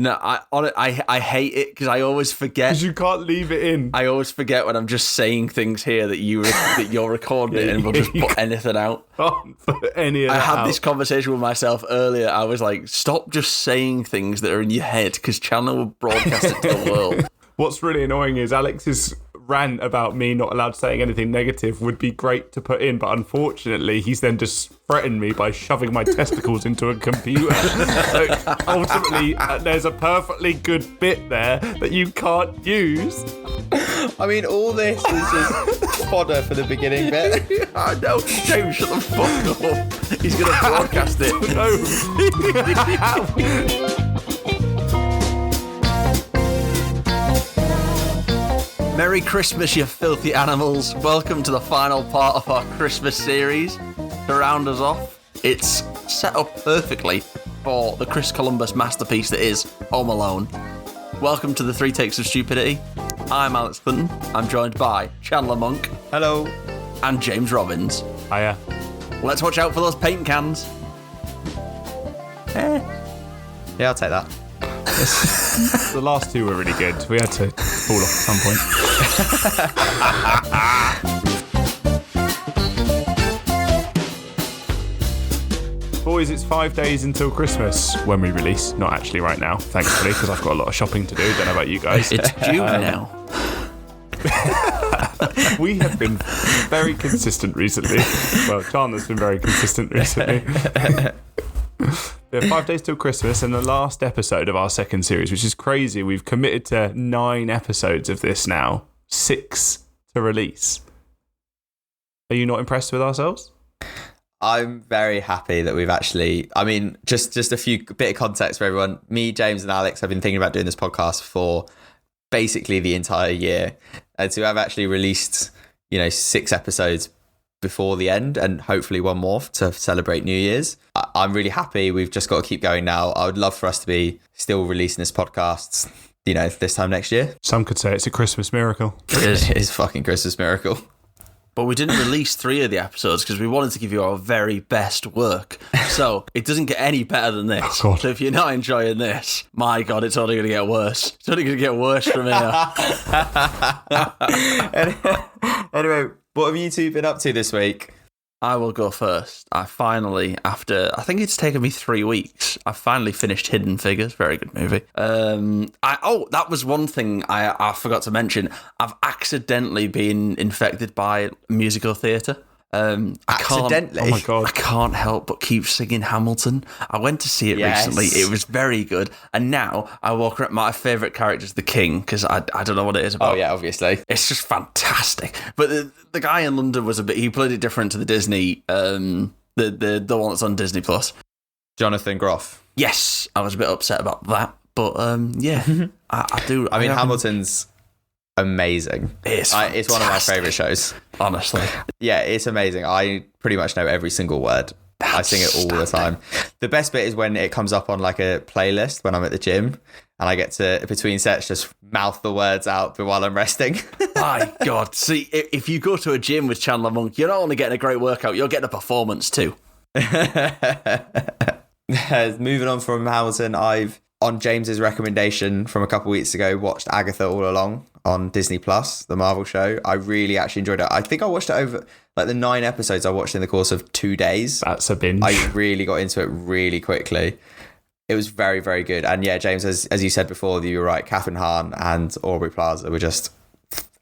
No, I hate it because I always forget. Because you can't leave it in. I always forget when I'm just saying things here that you're recording it and we'll just put anything out. Can't put any of I that had out. this conversation with myself earlier. I was like, stop just saying things that are in your head because Chandler will broadcast it to the world. What's really annoying is Alex's rant about me not allowed saying anything negative would be great to put in, but unfortunately he's then just threatened me by shoving my testicles into a computer. So ultimately, there's a perfectly good bit there that you can't use. I mean, all this is just fodder for the beginning bit. I know. James, shut the fuck up. He's going to broadcast it. Merry Christmas, you filthy animals. Welcome to the final part of our Christmas series. To round us off, it's set up perfectly for the Chris Columbus masterpiece that is Home Alone. Welcome to the Three Takes of Stupidity. I'm Alex Clinton. I'm joined by Chandler Monk. Hello. And James Robbins. Hiya. Let's watch out for those paint cans. Yeah, I'll take that. The last two were really good. We had to fall off at some point. Boys, it's 5 days until Christmas when we release. Not actually right now, thankfully, because I've got a lot of shopping to do. Don't know about you guys. It's June now. We have been very consistent recently. Well, Chandler's been very consistent recently. We have 5 days till Christmas and the last episode of our second series, which is crazy. We've committed to 9 episodes of this now, 6 to release. Are you not impressed with ourselves? I'm very happy that we've actually, I mean, just a bit of context for everyone. Me, James and Alex have been thinking about doing this podcast for basically the entire year. And to have actually released, 6 episodes before the end and hopefully one more to celebrate New Year's. I'm really happy. We've just got to keep going now. I would love for us to be still releasing this podcast, this time next year. Some could say it's a Christmas miracle. It is fucking Christmas miracle. But we didn't release 3 of the episodes because we wanted to give you our very best work. So it doesn't get any better than this. Oh, so if you're not enjoying this, my God, it's only going to get worse. It's only going to get worse from here. Anyway, what have you two been up to this week? I will go first. I finally, after, I think it's taken me 3 weeks, I finally finished Hidden Figures. Very good movie. That was one thing I forgot to mention. I've accidentally been infected by musical theatre. Accidentally? Oh my God. I can't help but keep singing Hamilton. I went to see it recently. It was very good. And now I walk around, my favourite character is the King, because I don't know what it is about. Oh yeah, obviously. It's just fantastic. But the guy in London was he played it different to the Disney, the one that's on Disney Plus. Jonathan Groff. Yes, I was a bit upset about that. But yeah, I do. I mean, Hamilton's amazing. It's one of my favourite shows. Honestly. Yeah, it's amazing. I pretty much know every single word. I sing it all the time. The best bit is when it comes up on like a playlist when I'm at the gym and I get to, between sets, just mouth the words out while I'm resting. My God. See, if you go to a gym with Chandler Monk, you're not only getting a great workout, you're getting a performance too. Moving on from Hamilton, I've, on James's recommendation from a couple of weeks ago, watched Agatha All Along on Disney Plus, the Marvel show. I really actually enjoyed it. I think I watched it over, like the 9 episodes I watched in the course of 2 days. That's a binge. I really got into it really quickly. It was very, very good. And yeah, James, as you said before, you were right. Catherine Hahn and Aubrey Plaza were just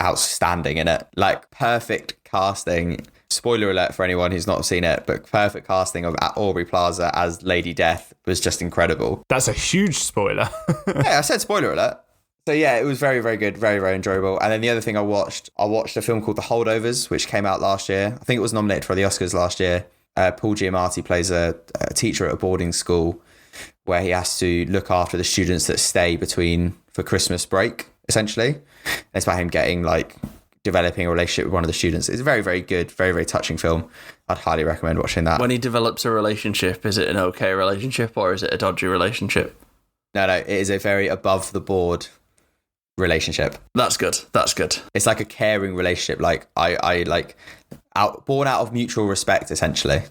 outstanding in it. Like, perfect casting. Spoiler alert for anyone who's not seen it, but perfect casting of Aubrey Plaza as Lady Death was just incredible. That's a huge spoiler. Hey, I said spoiler alert. So yeah, it was very, very good, very, very enjoyable. And then the other thing I watched a film called The Holdovers, which came out last year. I think it was nominated for the Oscars last year. Paul Giamatti plays a teacher at a boarding school where he has to look after the students that stay for Christmas break, essentially. And it's about him developing a relationship with one of the students. It's a very, very good, very, very touching film. I'd highly recommend watching that. When he develops a relationship, is it an okay relationship or is it a dodgy relationship? No, it is a very above the board relationship. That's good. It's like a caring relationship. Like born out of mutual respect, essentially,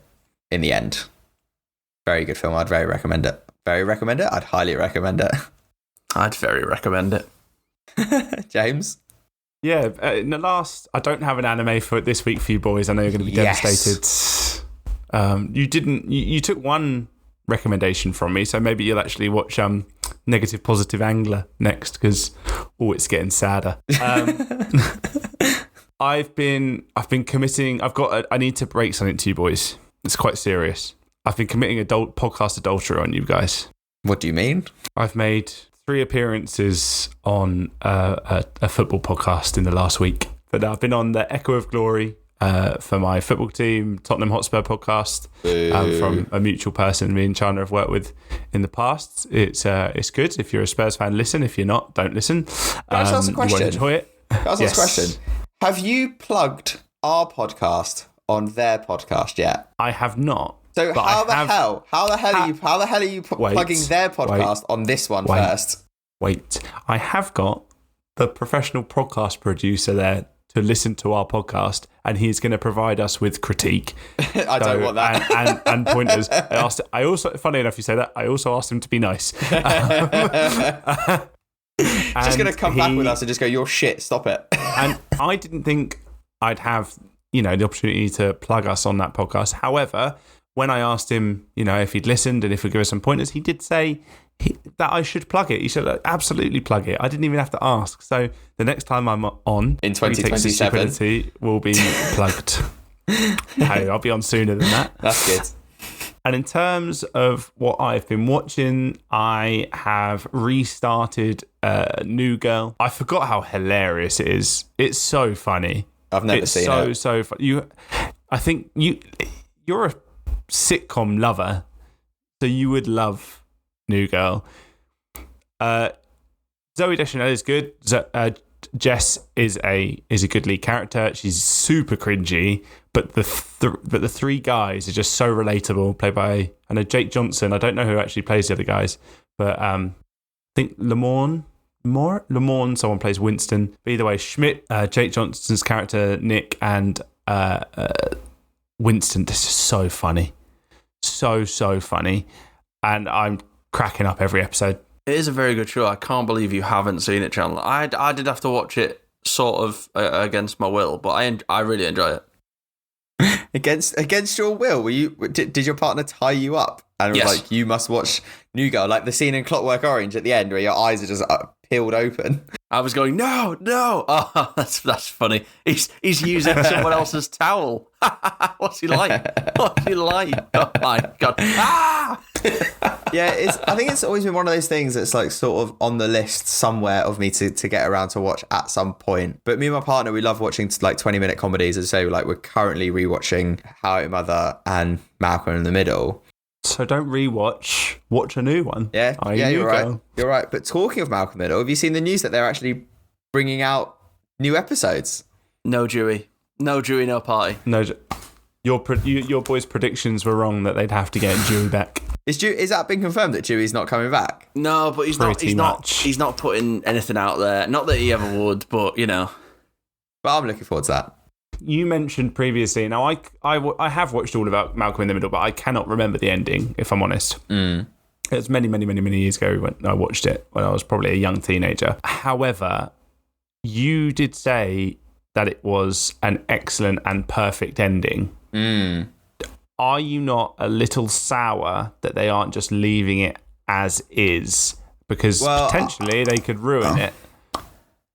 in the end. Very good film. I'd very recommend it. I'd highly recommend it. I'd very recommend it. James? Yeah, in the last, I don't have an anime for this week for you boys. I know you're going to be devastated. You took one recommendation from me, so maybe you'll actually watch Negative Positive Angler next, because it's getting sadder. I've been committing. I need to break something to you boys. It's quite serious. I've been committing podcast adultery on you guys. What do you mean? I've made 3 appearances on a football podcast in the last week. But I've been on the Echo of Glory for my football team, Tottenham Hotspur podcast, from a mutual person me and Chandler have worked with in the past. It's good. If you're a Spurs fan, listen. If you're not, don't listen. Can I just ask a question? You won't enjoy it. Can I ask a question? Have you plugged our podcast on their podcast yet? I have not. So how the hell are you plugging their podcast on this one first? Wait, I have got the professional podcast producer there to listen to our podcast, and he's going to provide us with critique. I don't want that. and pointers. I also, funny enough, you say that. I also asked him to be nice. He's just going to come back with us and just go, "You're shit. Stop it." And I didn't think I'd have, the opportunity to plug us on that podcast. However, when I asked him, if he'd listened and if he'd give us some pointers, he did say that I should plug it. He said, absolutely plug it. I didn't even have to ask. So the next time I'm on in 2027, Stupidity will be plugged. Hey, I'll be on sooner than that. That's good. And in terms of what I've been watching, I have restarted New Girl. I forgot how hilarious it is. It's so funny. I've never seen it. It's so funny. I think you're a sitcom lover, so you would love New Girl. Zooey Deschanel is good. Jess is a good lead character. She's super cringy, but the 3 guys are just so relatable. Played by, I know, Jake Johnson. I don't know who actually plays the other guys, but I think Lamorne, someone plays Winston. But either way, Schmidt, Jake Johnson's character Nick, and Winston. This is so funny, so funny, and I'm cracking up every episode. It is a very good show. I can't believe you haven't seen it, Chandler. I did have to watch it sort of against my will, but I really enjoy it. Against your will? Did your partner tie you up and was like, you must watch New Girl, like the scene in Clockwork Orange at the end where your eyes are just peeled open? I was going, no. Oh, that's funny. He's using someone else's towel. What's he like? Oh my God. Ah! Yeah, I think it's always been one of those things that's like sort of on the list somewhere of me to get around to watch at some point. But me and my partner, we love watching like 20-minute comedies. As I say, we're currently rewatching How I Met Your Mother and Malcolm in the Middle. So don't rewatch, watch a new one. Yeah, you're right. You're right. But talking of Malcolm in the Middle, have you seen the news that they're actually bringing out new episodes? No Dewey, no party. No, your boys' predictions were wrong that they'd have to get Dewey back. Is that been confirmed that Dewey's not coming back? No, but he's not putting anything out there. Not that he ever would, but But I'm looking forward to that. You mentioned previously. Now I have watched all about Malcolm in the Middle, but I cannot remember the ending, if I'm honest. It was many years ago when I watched it, when I was probably a young teenager. However, you did say that it was an excellent and perfect ending. Are you not a little sour that they aren't just leaving it as is? Because potentially they could ruin it.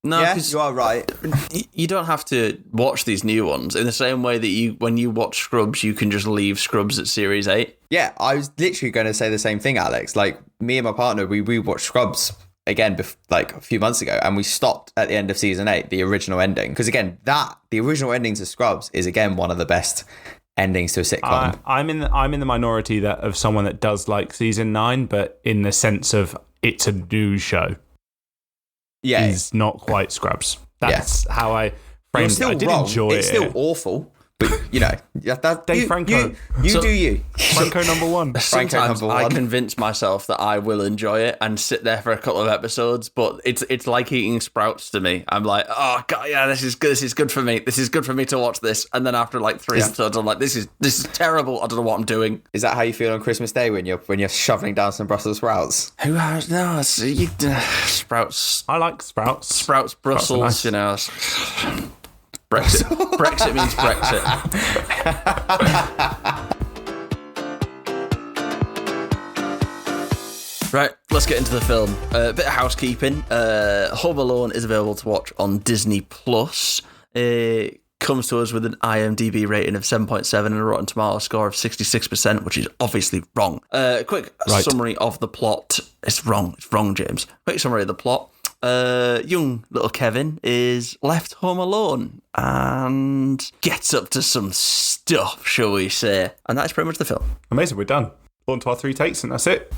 No, yes, you are right. You don't have to watch these new ones in the same way that when you watch Scrubs, you can just leave Scrubs at Series 8. Yeah, I was literally going to say the same thing, Alex. Like, me and my partner, we watched Scrubs again like a few months ago, and we stopped at the end of Season 8, the original ending. Because again, the original ending to Scrubs is again one of the best endings to a sitcom. I'm in the minority of someone that does like Season 9, but in the sense of it's a new show. Is not quite Scrubs. That's how I framed it. I did enjoy it. It's still awful, But Dave Franco. You do you. Franco number one. Sometimes number I one. convince myself that I will enjoy it and sit there for a couple of episodes, but it's like eating sprouts to me. I'm like, oh god, yeah, this is good. This is good for me. This is good for me to watch this. And then after like 3 episodes, I'm like, this is terrible. I don't know what I'm doing. Is that how you feel on Christmas Day when you're shoveling down some Brussels sprouts? Who has sprouts? I like sprouts. Sprouts, Brussels. Sprouts Brexit means Brexit. Right, let's get into the film. A bit of housekeeping. Home Alone is available to watch on Disney Plus. It comes to us with an IMDb rating of 7.7 and a Rotten Tomatoes score of 66%, which is obviously wrong. Quick summary of the plot. It's wrong, James. Quick summary of the plot. Young little Kevin is left home alone and gets up to some stuff, shall we say. And that's pretty much the film. Amazing, we're done. On to our 3 takes and that's it.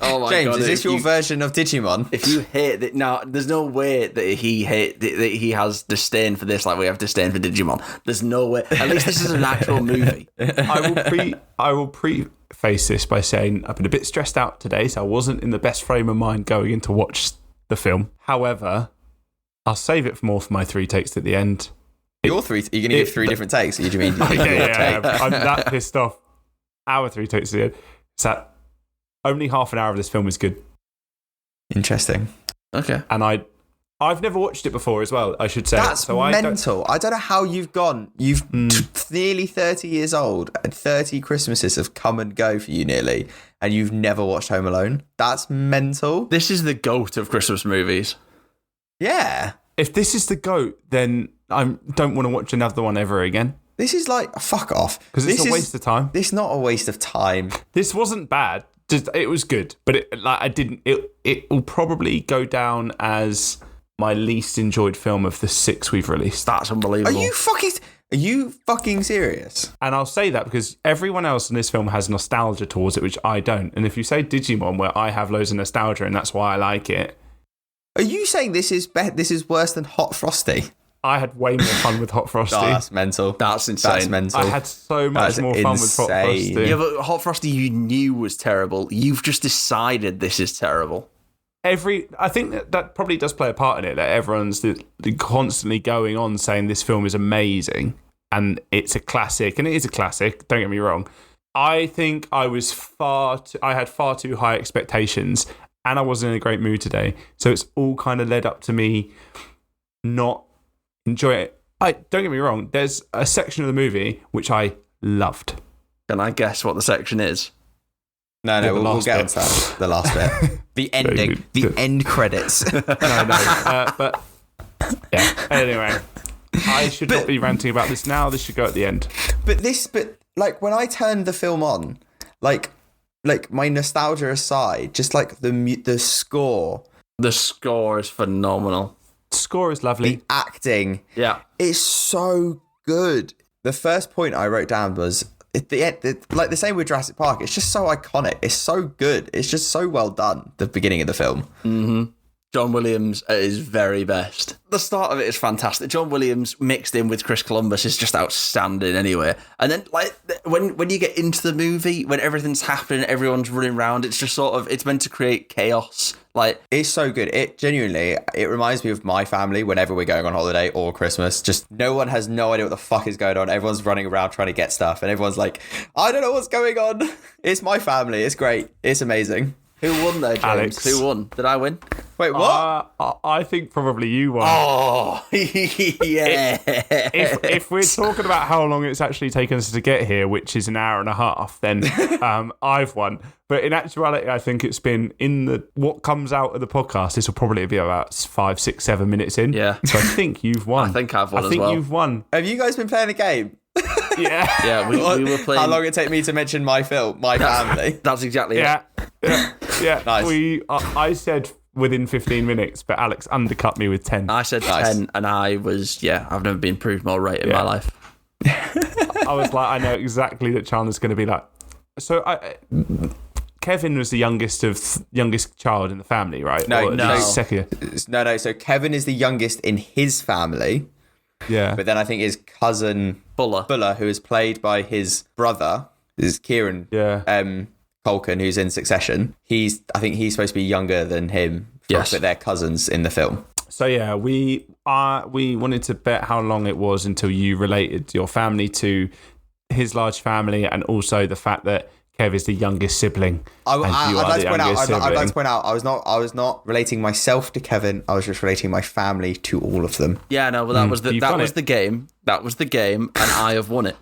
Oh my James, God, is this your version of Digimon? If you hate it, now there's no way that he has disdain for this like we have disdain for Digimon. There's no way. At least this is an actual movie. I will preface this by saying I've been a bit stressed out today, so I wasn't in the best frame of mind going in to watch the film. However, I'll save it for my 3 takes at the end. You're going to give 3 different takes? Or do you mean yeah, I'm that pissed off. Our 3 takes at the end. It's that only half an hour of this film is good. Interesting. Okay. And I've never watched it before as well, I should say. That's mental. I don't know how you've gone. You've nearly 30 years old, and 30 Christmases have come and go for you nearly, and you've never watched Home Alone. That's mental. This is the GOAT of Christmas movies. Yeah. If this is the GOAT, then I don't want to watch another one ever again. This is like, fuck off. Because it's a waste of time. This is not a waste of time. This wasn't bad. It was good, but it will probably go down as my least enjoyed film of the 6 we've released. That's unbelievable. Are you fucking serious? And I'll say that because everyone else in this film has nostalgia towards it, which I don't. And if you say Digimon, where I have loads of nostalgia and that's why I like it. Are you saying this is worse than Hot Frosty? I had way more fun with Hot Frosty. Oh, that's mental. That's insane. That's mental. I had so much more fun with Hot Frosty. Yeah, but Hot Frosty you knew was terrible. You've just decided this is terrible. I think that probably does play a part in it, that everyone's constantly going on saying this film is amazing and it's a classic, and it is a classic, don't get me wrong. I think I had far too high expectations and I wasn't in a great mood today. So it's all kind of led up to me not enjoy it. Don't get me wrong, there's a section of the movie which I loved. Can I guess what the section is? No, we'll get into that. The last bit. The ending. The end credits. But yeah, anyway. I should not be ranting about this now. This should go at the end. But like when I turned the film on, like my nostalgia aside, just like the score. The score is phenomenal. Score is lovely. The acting. Yeah. It's so good. The first point I wrote down was like the same with Jurassic Park. It's just so iconic. It's so good. It's just so well done. The beginning of the film. Mm-hmm. John Williams at his very best. The start of it is fantastic. John Williams mixed in with Chris Columbus is just outstanding anyway. And then like when you get into the movie, when everything's happening, everyone's running around, it's just sort of, it's meant to create chaos. Like, it's so good. It reminds me of my family whenever we're going on holiday or Christmas. Just no one has no idea what the fuck is going on. Everyone's running around trying to get stuff and everyone's like, I don't know what's going on. It's my family. It's great. It's amazing. Who won there, James? Alex. Who won? Did I win? Wait, what? I think probably you won. Oh, yeah. If we're talking about how long it's actually taken us to get here, which is an hour and a half, then I've won. But in actuality, I think it's been what comes out of the podcast, this will probably be about 5, 6, 7 minutes in. Yeah. So I think you've won. I think I've won as well. I think you've won. Have you guys been playing a game? Yeah. Yeah, we were playing. How long it take me to mention my family? That's exactly it. Yeah. Nice. I said within 15 minutes, but Alex undercut me with 10. I said Nice. 10, and I've never been proved more right in my life. I was like, I know exactly that Chandler's going to be like. So Kevin was the youngest child in the family, right? No. Second. No. So Kevin is the youngest in his family. Yeah. But then I think his cousin Buller, who is played by his brother, is Kieran Culkin, who's in Succession. I think he's supposed to be younger than him. Yes. But they're cousins in the film. So yeah, we wanted to bet how long it was until you related your family to his large family, and also the fact that Kev is the youngest sibling. I'd like to point out, I was not relating myself to Kevin. I was just relating my family to all of them. Yeah, no, but that was the game. That was the game, and I have won it.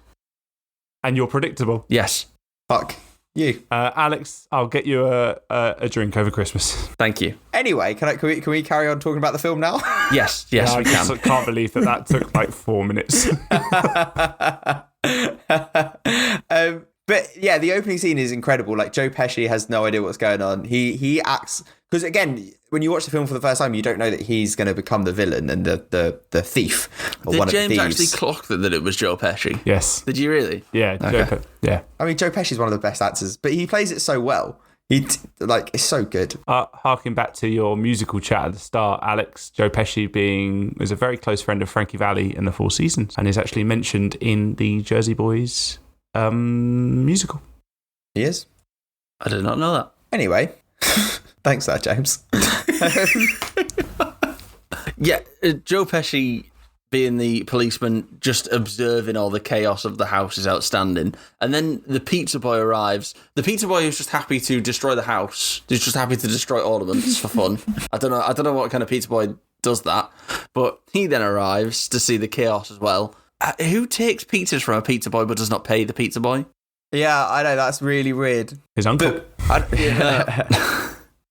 And you're predictable. Yes. Fuck you, Alex. I'll get you a drink over Christmas. Thank you. Anyway, can we carry on talking about the film now? Yes, we can. I can't believe that took like 4 minutes. But yeah, the opening scene is incredible. Like, Joe Pesci has no idea what's going on. He acts, because again, when you watch the film for the first time, you don't know that he's going to become the villain and the thief, or Did one James of the thieves. actually clock that it was Joe Pesci? Yes. Did you really? Yeah. Okay. Yeah. I mean, Joe Pesci's one of the best actors, but he plays it so well. It's so good. Harking back to your musical chat at the start, Alex, Joe Pesci was a very close friend of Frankie Valli in the Four Seasons, and is actually mentioned in the Jersey Boys musical. He is? I did not know that. Anyway, thanks for that, James. Yeah, Joe Pesci being the policeman, just observing all the chaos of the house is outstanding. And then the pizza boy arrives. The pizza boy is just happy to destroy the house. He's just happy to destroy ornaments for fun. I don't know what kind of pizza boy does that. But he then arrives to see the chaos as well. Who takes pizzas from a pizza boy but does not pay the pizza boy? Yeah, I know, that's really weird. His uncle.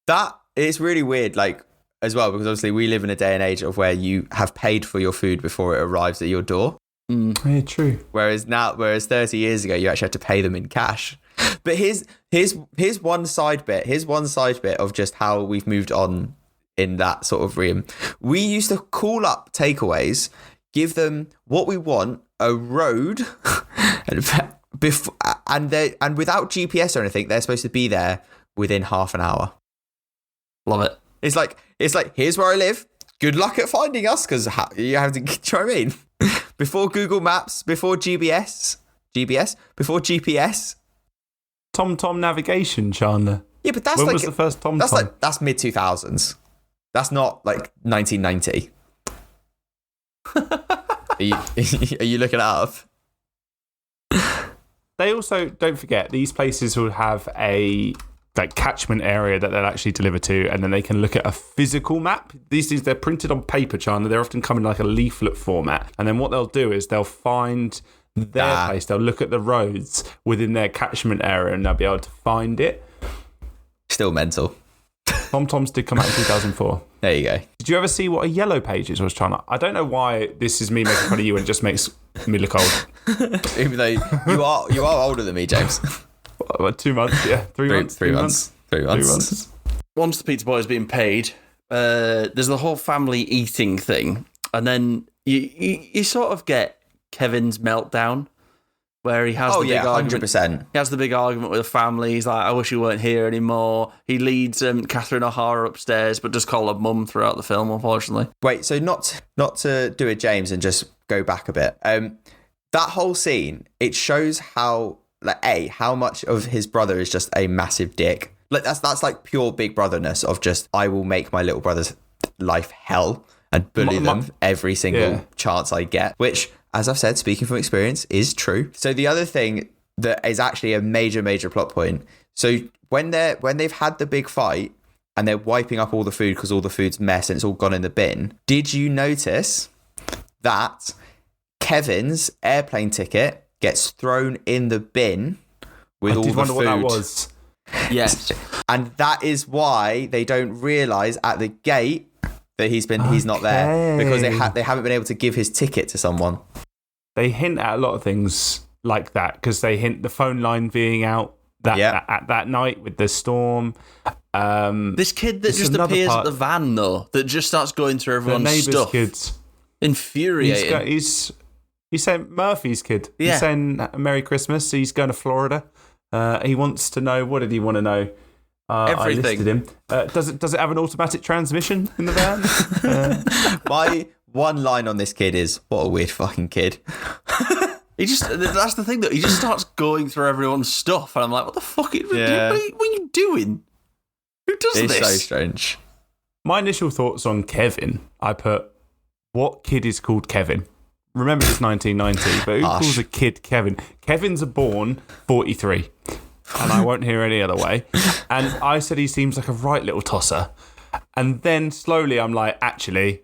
That is really weird, like, as well, because obviously we live in a day and age of where you have paid for your food before it arrives at your door. Yeah, true. Whereas 30 years ago, you actually had to pay them in cash. But here's one side bit of just how we've moved on in that sort of realm. We used to call up takeaways, give them what we want, a road, and without GPS or anything, they're supposed to be there within half an hour. Love it. It's like, here's where I live. Good luck at finding us, because you have to, do you know what I mean? Before Google Maps, before GPS, before GPS. TomTom navigation, Chandler. Yeah, but that's when like, was the first TomTom? That's mid 2000s. That's not like 1990. Are you looking it up? They also, don't forget, these places will have a catchment area that they'll actually deliver to, and then they can look at a physical map. These things, they're printed on paper, Chandler. They're often come in like a leaflet format. And then what they'll do is they'll find their place. They'll look at the roads within their catchment area, and they'll be able to find it. Still mental. TomToms did come out in 2004. There you go. Did you ever see what a yellow pages was, Chandler? I don't know why this is me making fun of you and it just makes me look old. Even though you are older than me, James. What, 2 months? Yeah, 3 months. 3 months. 3 months. 3 months. Once the pizza boy is being paid, there's the whole family eating thing, and then you sort of get Kevin's meltdown, where he has the big argument. 100%. He has the big argument with the family. He's like, I wish you weren't here anymore. He leads Catherine O'Hara upstairs, but does call her mum throughout the film, unfortunately. Wait, so not to do it, James, and just go back a bit. That whole scene, it shows how much of his brother is just a massive dick. Like that's like pure big brotherness of just, I will make my little brother's life hell and bully them every single chance I get, which, as I've said, speaking from experience, is true. So the other thing that is actually a major plot point. So when they've had the big fight and they're wiping up all the food because all the food's mess and it's all gone in the bin, did you notice that Kevin's airplane ticket gets thrown in the bin with all the food? I did wonder what that was. Yes. And that is why they don't realise at the gate that he's not there, because they haven't been able to give his ticket to someone. They hint at a lot of things like that, because they hint the phone line being out at that night with the storm. This kid that just appears at the van, though, that just starts going through everyone's stuff. Kids. Infuriating. He's saying Murphy's kid. Yeah. He's saying Merry Christmas. He's going to Florida. He wants to know, what did he want to know? Everything. I listed him. Does it have an automatic transmission in the van? one line on this kid is, what a weird fucking kid. That's the thing, though. He just starts going through everyone's stuff, and I'm like, what the fuck? What are you doing? Who does this? It's so strange. My initial thoughts on Kevin, I put, what kid is called Kevin? Remember, it's 1990, but who calls a kid Kevin? Kevin's born 43, and I won't hear any other way. And I said he seems like a right little tosser. And then slowly I'm like, actually,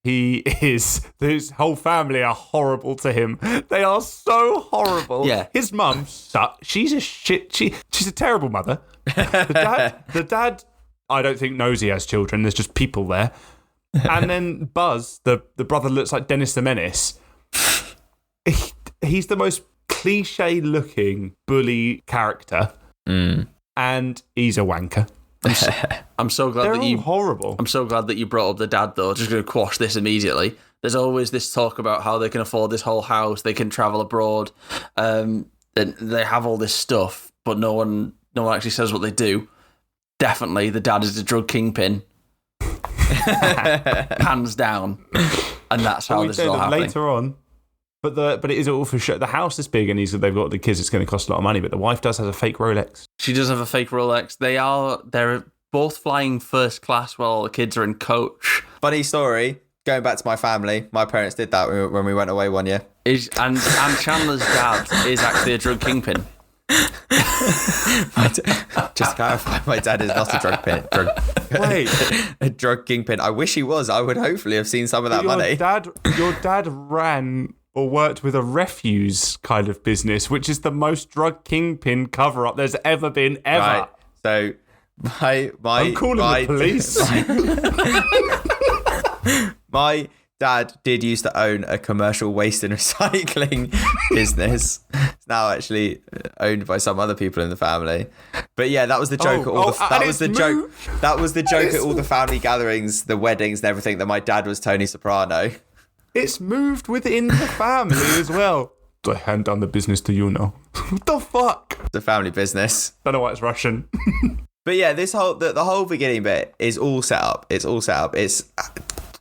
he is. His whole family are horrible to him. They are so horrible. Yeah. His mum sucks. She's a shit. She's a terrible mother. The dad, I don't think knows he has children. There's just people there. And then Buzz, the brother, looks like Dennis the Menace. He's the most cliche-looking bully character, and he's a wanker. I'm so glad They're that all horrible. I'm so glad that you brought up the dad, though. Just going to quash this immediately. There's always this talk about how they can afford this whole house, they can travel abroad, and they have all this stuff, but no one actually says what they do. Definitely, the dad is a drug kingpin, hands down, and that's how this is all happening. Later on. But it is all for sure. The house is big and they've got the kids. It's going to cost a lot of money. But the wife does have a fake Rolex. She does have a fake Rolex. They're both flying first class while the kids are in coach. Funny story. Going back to my family, my parents did that when we went away one year. And Chandler's dad is actually a drug kingpin. Just to clarify, my dad is not a a drug kingpin. I wish he was. I would hopefully have seen some of that money. Your dad ran or worked with a refuse kind of business, which is the most drug kingpin cover-up there's ever been, ever. Right. So I'm calling the police. My dad did used to own a commercial waste and recycling business. It's now actually owned by some other people in the family. But yeah, that was the joke at all that was the joke. That was the joke at all the family gatherings, the weddings and everything, that my dad was Tony Soprano. It's moved within the family as well. I hand down the business to you now. What the fuck? It's a family business. Don't know why it's Russian. But yeah, the whole beginning bit is all set up. It's all set up.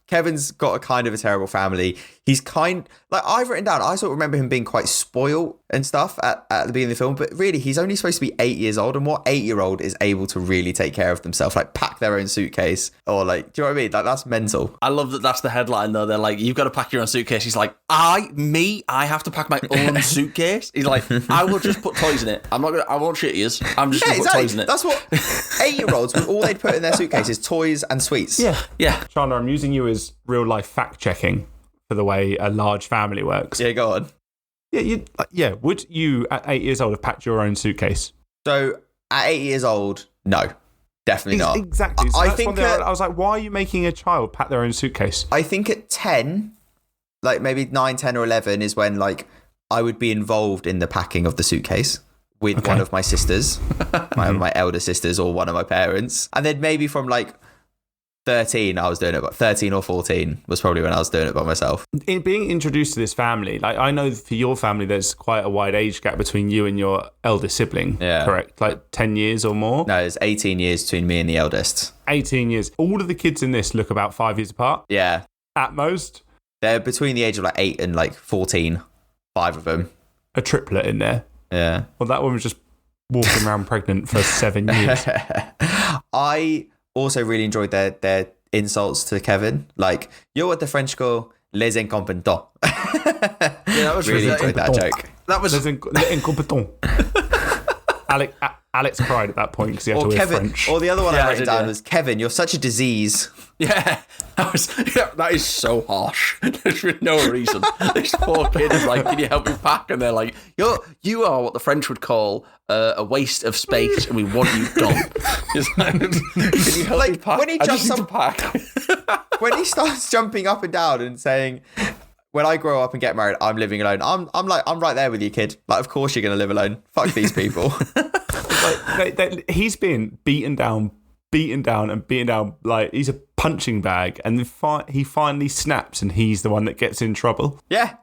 Kevin's got a kind of a terrible family. He's I've written down, I sort of remember him being quite spoiled and stuff at the beginning of the film, but really he's only supposed to be 8 years old, and what 8-year-old is able to really take care of themselves, like pack their own suitcase, or like, do you know what I mean? Like, that's mental. I love that that's the headline though. They're like, you've got to pack your own suitcase. He's like, I have to pack my own suitcase. He's like, I will just put toys in it. I won't shit yous. I'm just going to put toys in it. That's what 8-year-olds, all they'd put in their suitcase is toys and sweets. Yeah. Chandler, I'm using you as real life fact checking for the way a large family works. Yeah, go on. Yeah, would you at 8 years old have packed your own suitcase? So at 8 years old, no, definitely not. Exactly. So I think I was like, why are you making a child pack their own suitcase? I think at 10, like maybe 9, 10 or 11 is when like I would be involved in the packing of the suitcase with one of my sisters, my elder sisters, or one of my parents. And then maybe from like 13, I was doing it, but 13 or 14 was probably when I was doing it by myself. In being introduced to this family, like I know for your family, there's quite a wide age gap between you and your eldest sibling, correct? Like 10 years or more? No, it's 18 years between me and the eldest. 18 years. All of the kids in this look about 5 years apart? Yeah. At most? They're between the age of like 8 and like 14, 5 of them. A triplet in there? Yeah. Well, that one was just walking around pregnant for 7 years. I also really enjoyed their insults to Kevin. Like, you're what the French call les incompetents. That was really enjoyed that joke. That was les incompetents. Alex cried at that point because he had to hear French. Or the other one I wrote down was, Kevin, you're such a disease. Yeah, that is so harsh. There's for no reason. This poor kid is like, can you help me pack? And they're like, you are what the French would call a waste of space, and we want you gone. Can you help me pack? When he jumps up, pack. When he starts jumping up and down and saying, when I grow up and get married, I'm living alone. I'm right there with you, kid. Like, of course you're going to live alone. Fuck these people. He's been beaten down. Like, he's a punching bag, and he finally snaps, and he's the one that gets in trouble. Yeah.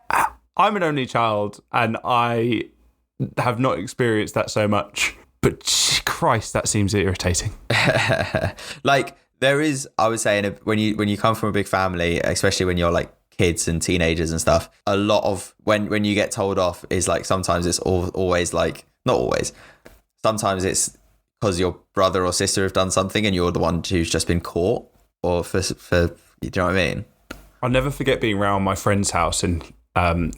I'm an only child, and I have not experienced that so much. But Christ, that seems irritating. Like, there is, I would say, when you come from a big family, especially when you're like kids and teenagers and stuff, a lot of when you get told off is like sometimes it's always like, not always, sometimes it's because your brother or sister have done something and you're the one who's just been caught, or for you know what I mean? I'll never forget being around my friend's house, and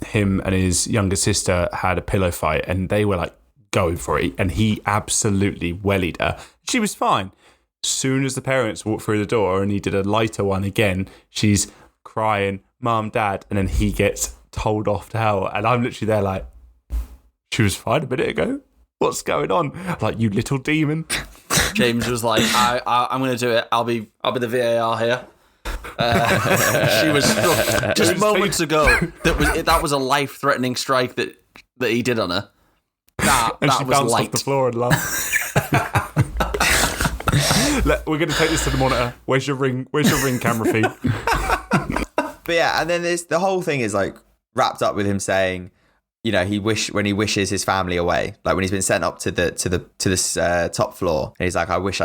him and his younger sister had a pillow fight, and they were like going for it, and he absolutely wellied her. She was fine. Soon as the parents walked through the door and he did a lighter one again, she's crying, Mum, Dad, and then he gets told off to hell, and I'm literally there like, she was fine a minute ago. What's going on? Like, you little demon. James was like, I'm going to do it. I'll be the VAR here. She was struck just moments ago. That was a life-threatening strike that he did on her. That she was bounced light. off the floor and laughed. We're going to take this to the monitor. Where's your ring? Where's your ring camera feed? But yeah, and then the whole thing is like wrapped up with him saying, you know, when he wishes his family away, like when he's been sent up to this top floor, and he's like, I wish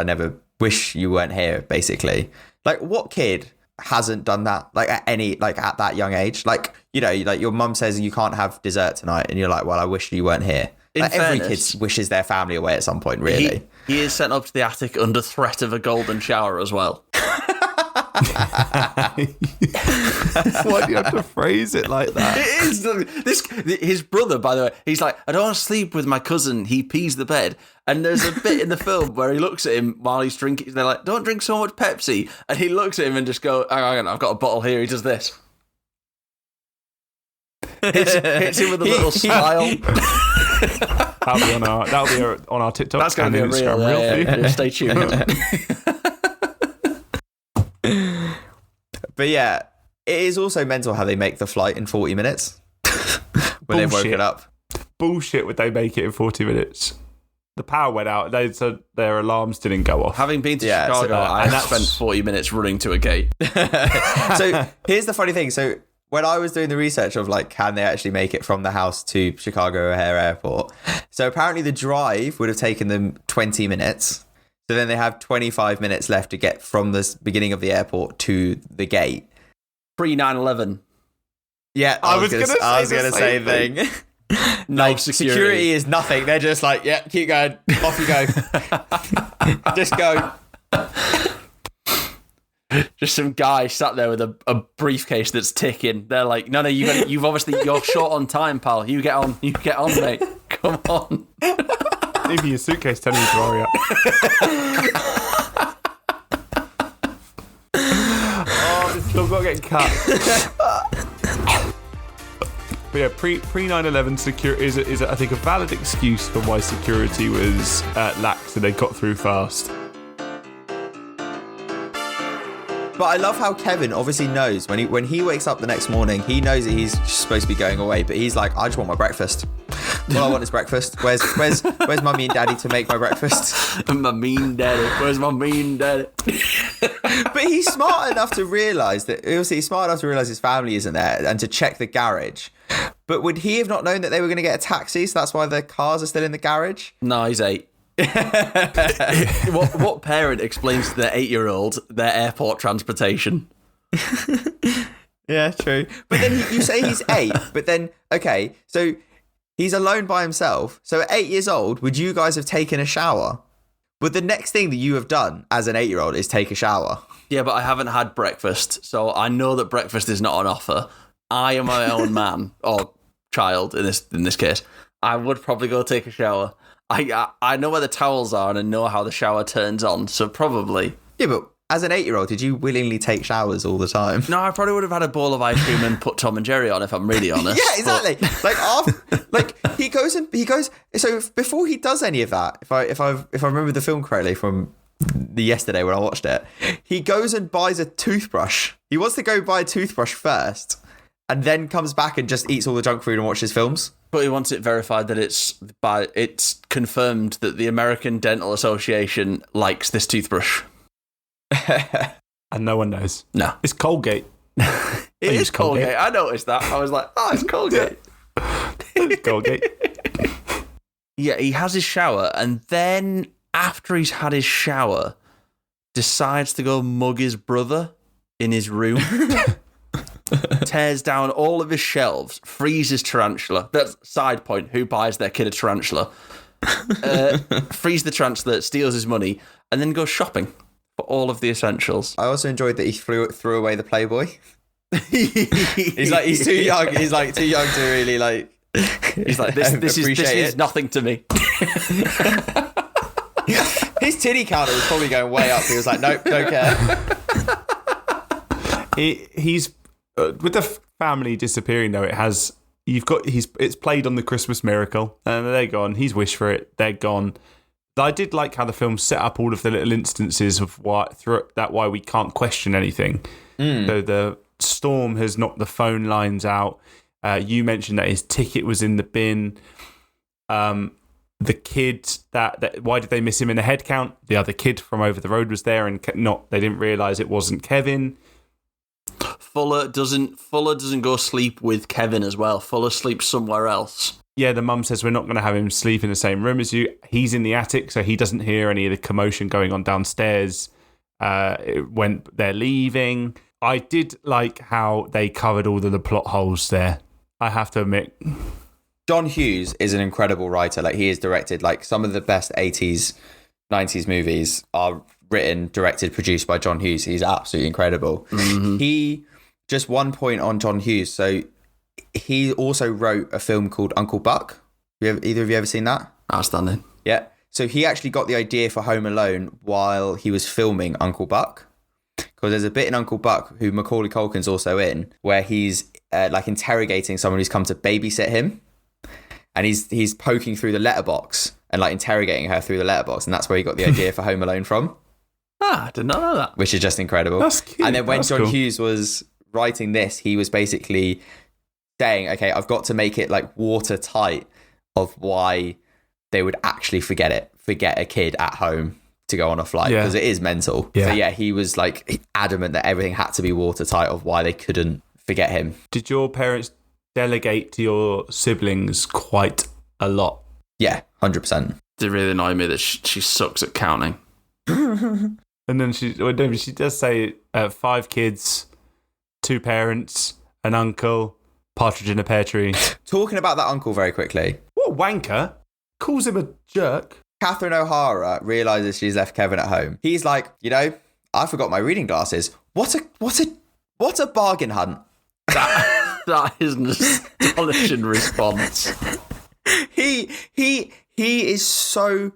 you weren't here, basically. Like, what kid hasn't done that? Like at that young age, like, you know, like your mum says you can't have dessert tonight, and you're like, well, I wish you weren't here. Like, every kid wishes their family away at some point, really. He is sent up to the attic under threat of a golden shower as well. Why do you have to phrase it like that? It is. His brother, by the way, he's like, I don't want to sleep with my cousin. He pees the bed. And there's a bit in the film where he looks at him while he's drinking. They're like, don't drink so much Pepsi. And he looks at him and just goes, hang on, I've got a bottle here. He does this. Hits him with a little smile. That'll be on our TikTok. That's going to be a Instagram reel. Yeah. Stay tuned. But yeah, it is also mental how they make the flight in 40 minutes when they've woken up. Bullshit would they make it in 40 minutes? The power went out. Their alarms didn't go off. Having been to Chicago, I spent 40 minutes running to a gate. So here's the funny thing. So when I was doing the research of like, can they actually make it from the house to Chicago O'Hare Airport? So apparently the drive would have taken them 20 minutes. So then they have 25 minutes left to get from the beginning of the airport to the gate. Pre 9/11. Yeah, I was going to say the same thing. No like, security is nothing. They're just like, yeah, keep going. Off you go. Just go. Just some guy sat there with a briefcase that's ticking. They're like, no, you've obviously, you're short on time, pal. You get on, mate. Come on. Leave me your suitcase, telling you to hurry up. Oh, this still got to get cut. But yeah, pre 9/11 security is I think a valid excuse for why security was lax and they got through fast. But I love how Kevin obviously knows when he wakes up the next morning, he knows that he's supposed to be going away, but he's like, I just want my breakfast. All I want is breakfast. Where's mummy and daddy to make my breakfast? My mean daddy. Where's my mean daddy? But he's smart enough to realise that he's smart enough to realise his family isn't there and to check the garage. But would he have not known that they were going to get a taxi? So that's why their cars are still in the garage? No, he's 8. What parent explains to their 8-year-old their airport transportation? Yeah, true. But then you say he's 8, but then, okay, so he's alone by himself. So at 8 years old, would you guys have taken a shower? Would the next thing that you have done as an 8-year-old is take a shower? Yeah, but I haven't had breakfast, so I know that breakfast is not on offer. I am my own man, or child in this case. I would probably go take a shower. I know where the towels are and I know how the shower turns on, so probably. Yeah, but as an 8-year-old, did you willingly take showers all the time? No, I probably would have had a bowl of ice cream and put Tom and Jerry on if I'm really honest. Yeah, exactly. He goes. So before he does any of that, if I remember the film correctly from yesterday when I watched it, he goes and buys a toothbrush. He wants to go buy a toothbrush first, and then comes back and just eats all the junk food and watches films. But he wants it verified that it's confirmed that the American Dental Association likes this toothbrush. And no one knows. No. It's Colgate. It is Colgate. I noticed that. I was like, oh, it's Colgate. It's Colgate. Yeah, he has his shower, and then after he's had his shower, decides to go mug his brother in his room. tears down all of his shelves, frees his tarantula. That's side point. Who buys their kid a tarantula? Frees the tarantula, steals his money, and then goes shopping for all of the essentials. I also enjoyed that he threw away the Playboy. He's too young. He's like too young to really like. He's like, this is nothing to me. His titty counter was probably going way up. He was like, nope, don't care. He's with the family disappearing though. It's played on the Christmas Miracle, and they're gone. He's wished for it. They're gone. I did like how the film set up all of the little instances of why we can't question anything. So the storm has knocked the phone lines out. You mentioned that his ticket was in the bin. The kid that why did they miss him in a head count? The other kid from over the road was there, and they didn't realise it wasn't Kevin. Fuller doesn't go sleep with Kevin as well. Fuller sleeps somewhere else. Yeah, the mum says we're not going to have him sleep in the same room as you. He's in the attic, so he doesn't hear any of the commotion going on downstairs when they're leaving. I did like how they covered all of the plot holes there. I have to admit. John Hughes is an incredible writer. Like, he has directed like some of the best 80s, 90s movies are written, directed, produced by John Hughes. He's absolutely incredible. Mm-hmm. Just one point on John Hughes. So he also wrote a film called Uncle Buck. Either of you ever seen that? Outstanding. Yeah. So he actually got the idea for Home Alone while he was filming Uncle Buck. Because there's a bit in Uncle Buck, who Macaulay Culkin's also in, where he's like interrogating someone who's come to babysit him. And he's poking through the letterbox and like interrogating her through the letterbox. And that's where he got the idea for Home Alone from. I did not know that. Which is just incredible. That's cute. And then when John Hughes was writing this, he was basically saying, okay, I've got to make it like watertight of why they would actually forget a kid at home to go on a flight, because it is mental. Yeah. So yeah, he was like adamant that everything had to be watertight of why they couldn't forget him. Did your parents delegate to your siblings quite a lot? Yeah, 100%. It really annoyed me that she sucks at counting. And then she does say 5 kids, 2 parents, an uncle, partridge in a pear tree. Talking about that uncle very quickly. What a wanker. Calls him a jerk. Catherine O'Hara realises she's left Kevin at home. He's like, I forgot my reading glasses. What a bargain hunt. That is an astonishing response. He is so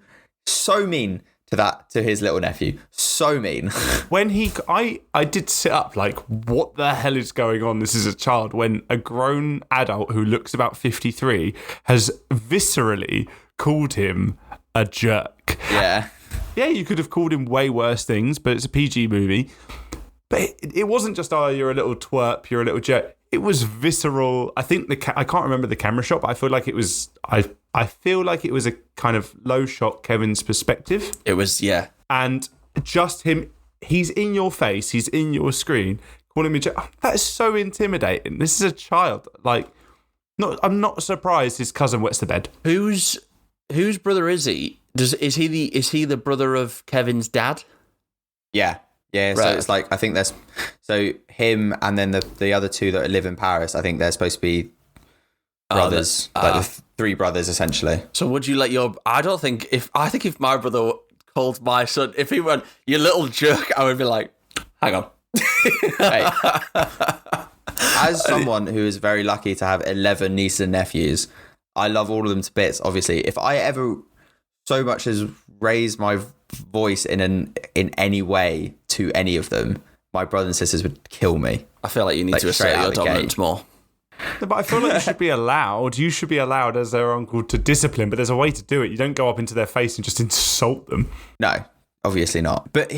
mean to his little nephew. So mean. When I did sit up like, what the hell is going on? This is a child. When a grown adult who looks about 53 has viscerally called him a jerk. Yeah. Yeah, you could have called him way worse things, but it's a PG movie. But it wasn't just, you're a little twerp, you're a little jerk. It was visceral. I think I can't remember the camera shot, but I feel like it was. I feel like it was a kind of low shot Kevin's perspective. It was, yeah. And just him, he's in your face, he's in your screen, calling me jerk. That is so intimidating. This is a child. Like, I'm not surprised his cousin wets the bed. Whose brother is he? Is he the brother of Kevin's dad? Yeah. Yeah, right. So it's like, I think there's, so him and then the other 2 that live in Paris, I think they're supposed to be brothers, like the 3 brothers essentially. So would you let I think if my brother called my son, if he went, you little jerk, I would be like, hang on. Hey. As someone who is very lucky to have 11 nieces and nephews, I love all of them to bits, obviously. If I ever so much as raised my voice in any way to any of them, my brothers and sisters would kill me. I feel like you need to assert your dominance more. No, but I feel like you should be allowed. You should be allowed as their uncle to discipline, but there's a way to do it. You don't go up into their face and just insult them. No, obviously not. But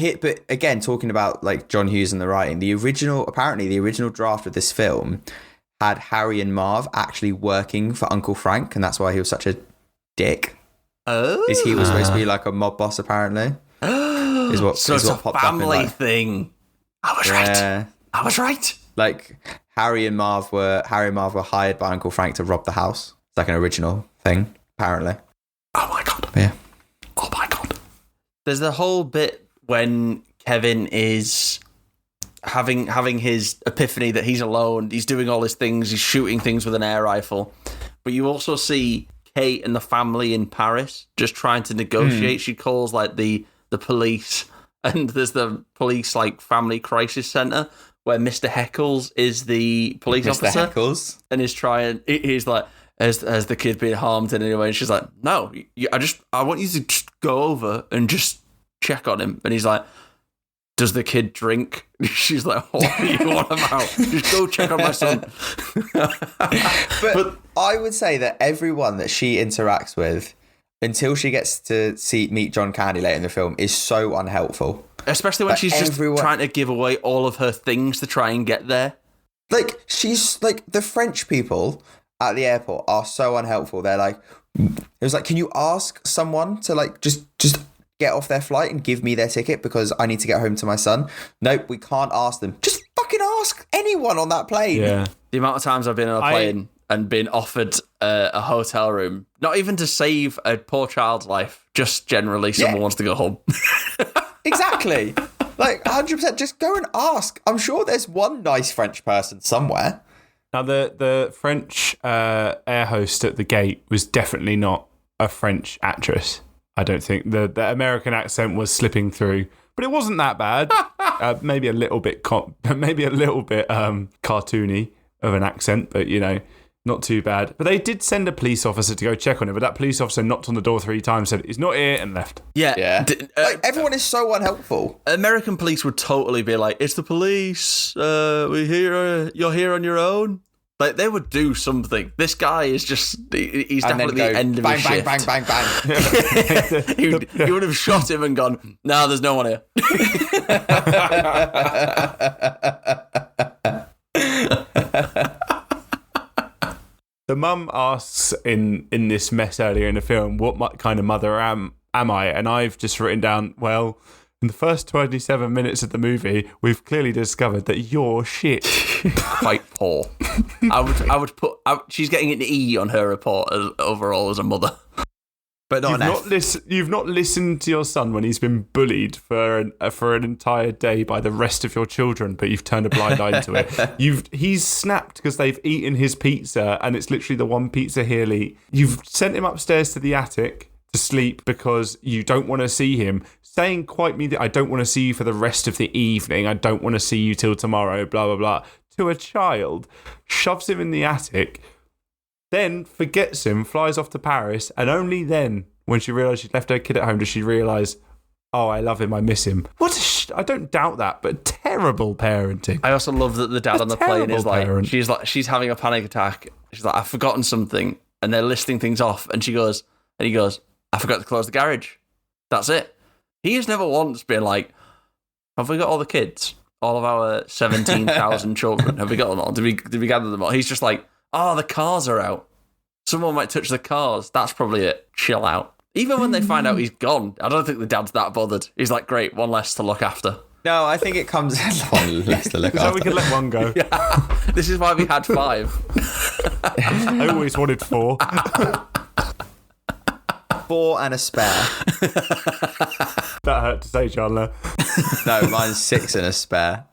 again, talking about like John Hughes and the writing, the original draft of this film had Harry and Marv actually working for Uncle Frank, and that's why he was such a dick. Oh, is he was supposed to be like a mob boss apparently? So it's a family thing. I was right. Like Harry and Marv were hired by Uncle Frank to rob the house. It's like an original thing, apparently. Oh my god. Yeah. Oh my god. There's the whole bit when Kevin is having his epiphany that he's alone. He's doing all his things. He's shooting things with an air rifle. But you also see Kate and the family in Paris just trying to negotiate. She calls like the police, and there's the police like family crisis center where Mr. Heckles is the police officer. Heckles. And he's like, has the kid been harmed in any way? And she's like, no, I want you to just go over and just check on him. And he's like, does the kid drink? She's like, what do you want about? Just go check on my son. but I would say that everyone that she interacts with until she gets to meet John Candy later in the film is so unhelpful. Especially when she's just trying to give away all of her things to try and get there. Like, she's like, the French people at the airport are so unhelpful. They're like, it was like, can you ask someone to like just get off their flight and give me their ticket because I need to get home to my son? Nope, we can't ask them. Just fucking ask anyone on that plane. Yeah. The amount of times I've been on a plane and been offered a hotel room, not even to save a poor child's life, just generally someone wants to go home. Exactly. Like, 100%, just go and ask. I'm sure there's one nice French person somewhere. Now, the French air host at the gate was definitely not a French actress. I don't think. The American accent was slipping through, but it wasn't that bad. Maybe a little bit cartoony of an accent, but, you know, not too bad. But they did send a police officer to go check on it, but that police officer knocked on the door 3 times, said, he's not here, and left. Yeah. Like, everyone is so unhelpful. American police would totally be like, it's the police. You're here on your own. Like, they would do something. This guy is just, he's definitely the end of his shift. Bang, bang, bang, bang. He would have shot him and gone, no, there's no one here. The mum asks in this mess earlier in the film, what kind of mother am I? And I've just written down, well, in the first 27 minutes of the movie, we've clearly discovered that you're shit. Quite poor. I would put, she's getting an E on her report overall as a mother. But you've not listened to your son when he's been bullied for an entire day by the rest of your children, but you've turned a blind eye to it. He's snapped because they've eaten his pizza, and it's literally the one pizza he'll eat. You've sent him upstairs to the attic to sleep because you don't want to see him, saying quite me that I don't want to see you for the rest of the evening. I don't want to see you till tomorrow. Blah blah blah. To a child, shoves him in the attic. Then forgets him, flies off to Paris, and only then, when she realised she'd left her kid at home, does she realise, oh, I love him, I miss him. I don't doubt that, but terrible parenting. I also love that the dad on the plane is like, she's having a panic attack. She's like, I've forgotten something, and they're listing things off, and he goes, I forgot to close the garage. That's it. He has never once been like, have we got all the kids? All of our 17,000 children, have we got them all? Did we gather them all? He's just like, oh, the cars are out. Someone might touch the cars. That's probably it. Chill out. Even when they find out he's gone, I don't think the dad's that bothered. He's like, great, one less to look after. No, I think it comes one less to look after. So we can let one go. Yeah. This is why we had 5. I always wanted 4. 4 and a spare. That hurt to say, Chandler. No, mine's 6 and a spare.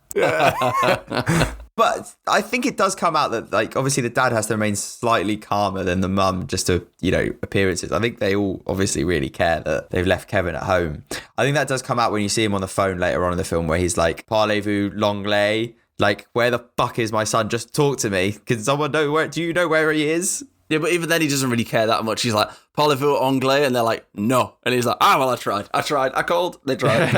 But I think it does come out that, like, obviously the dad has to remain slightly calmer than the mum, just to, you know, appearances. I think they all obviously really care that they've left Kevin at home. I think that does come out when you see him on the phone later on in the film, where he's like, parlez-vous l'anglais? Like, where the fuck is my son? Just talk to me. Can someone know where? Do you know where he is? Yeah, but even then he doesn't really care that much. He's like, parlez-vous anglais? And they're like, no. And he's like, well, I tried. I called. They tried.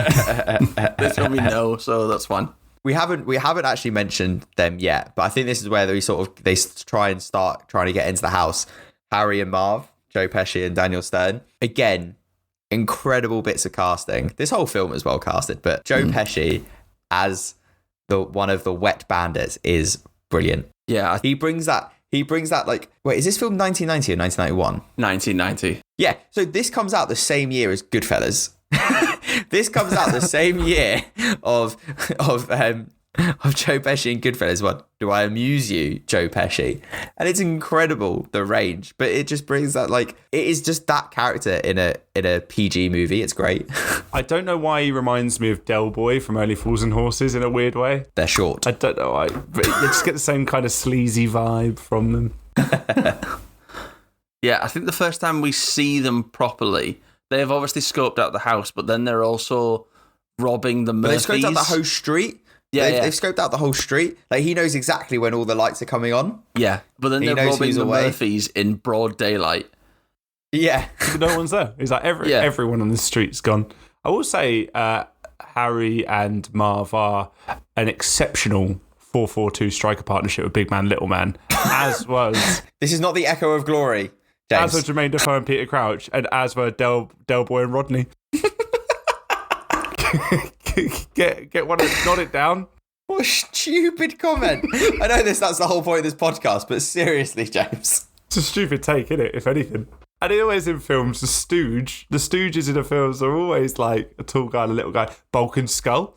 They told me no, so that's fine. We haven't actually mentioned them yet, but I think this is where they try to get into the house. Harry and Marv, Joe Pesci and Daniel Stern. Again, incredible bits of casting. This whole film is well casted, but Joe Pesci as one of the wet bandits is brilliant. Yeah, he brings that like, wait, is this film 1990 or 1991? 1990. Yeah, so this comes out the same year as Goodfellas. This comes out the same year of of Joe Pesci in Goodfellas. What do I amuse you, Joe Pesci? And it's incredible, the range, but it just brings that, like, it is just that character in a PG movie. It's great. I don't know why he reminds me of Del Boy from Only Fools and Horses in a weird way. They're short. I don't know why, but you just get the same kind of sleazy vibe from them. Yeah, I think the first time we see them properly, they have obviously scoped out the house, but then they're also robbing the Murphys. But they've scoped out the whole street. They've scoped out the whole street. Like, he knows exactly when all the lights are coming on. Yeah, but then they're robbing the Murphys in broad daylight. Yeah. No one's there. He's like, everyone on the street's gone. I will say Harry and Marv are an exceptional 4-4-2 striker partnership with Big Man, Little Man, as was... This is not the Echo of Glory, James. As were Jermaine Defoe and Peter Crouch, and as were Del Boy and Rodney. Get one and nod it down. What a stupid comment. I know that's the whole point of this podcast, but seriously, James. It's a stupid take, isn't it, if anything? And always in films, the Stooges in the films are always like a tall guy and a little guy. Bulk and Skull.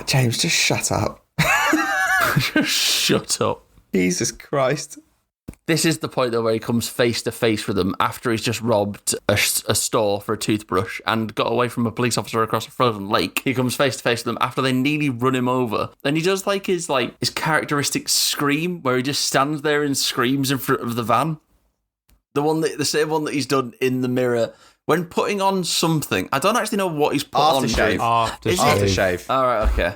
James, just shut up. Just shut up. Jesus Christ. This is the point, though, where he comes face to face with them after he's just robbed a store for a toothbrush and got away from a police officer across a frozen lake. He comes face to face with them after they nearly run him over. Then he does his characteristic scream, where he just stands there and screams in front of the van. The same one that he's done in the mirror when putting on something. I don't actually know what he's put on. Aftershave. All right, okay.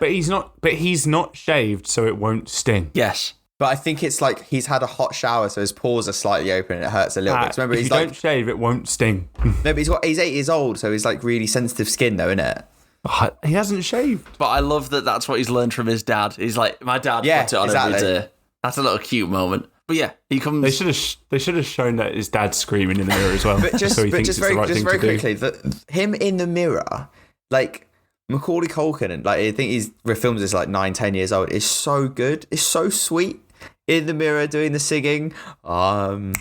But he's not shaved, so it won't sting. Yes. But I think it's like he's had a hot shower, so his pores are slightly open and it hurts a little bit. Remember, if you don't shave, it won't sting. No, but he's 8 years old, so he's like really sensitive skin, though, isn't it? He hasn't shaved. But I love that that's what he's learned from his dad. He's like, my dad puts it on every day. That's a little cute moment. But yeah, he comes. They should have shown that his dad's screaming in the mirror as well. But just very quickly, him in the mirror, like Macaulay Culkin, and like I think he's refilmed this like 9-10 years old. Is so good. It's so sweet. In the mirror doing the singing, I'm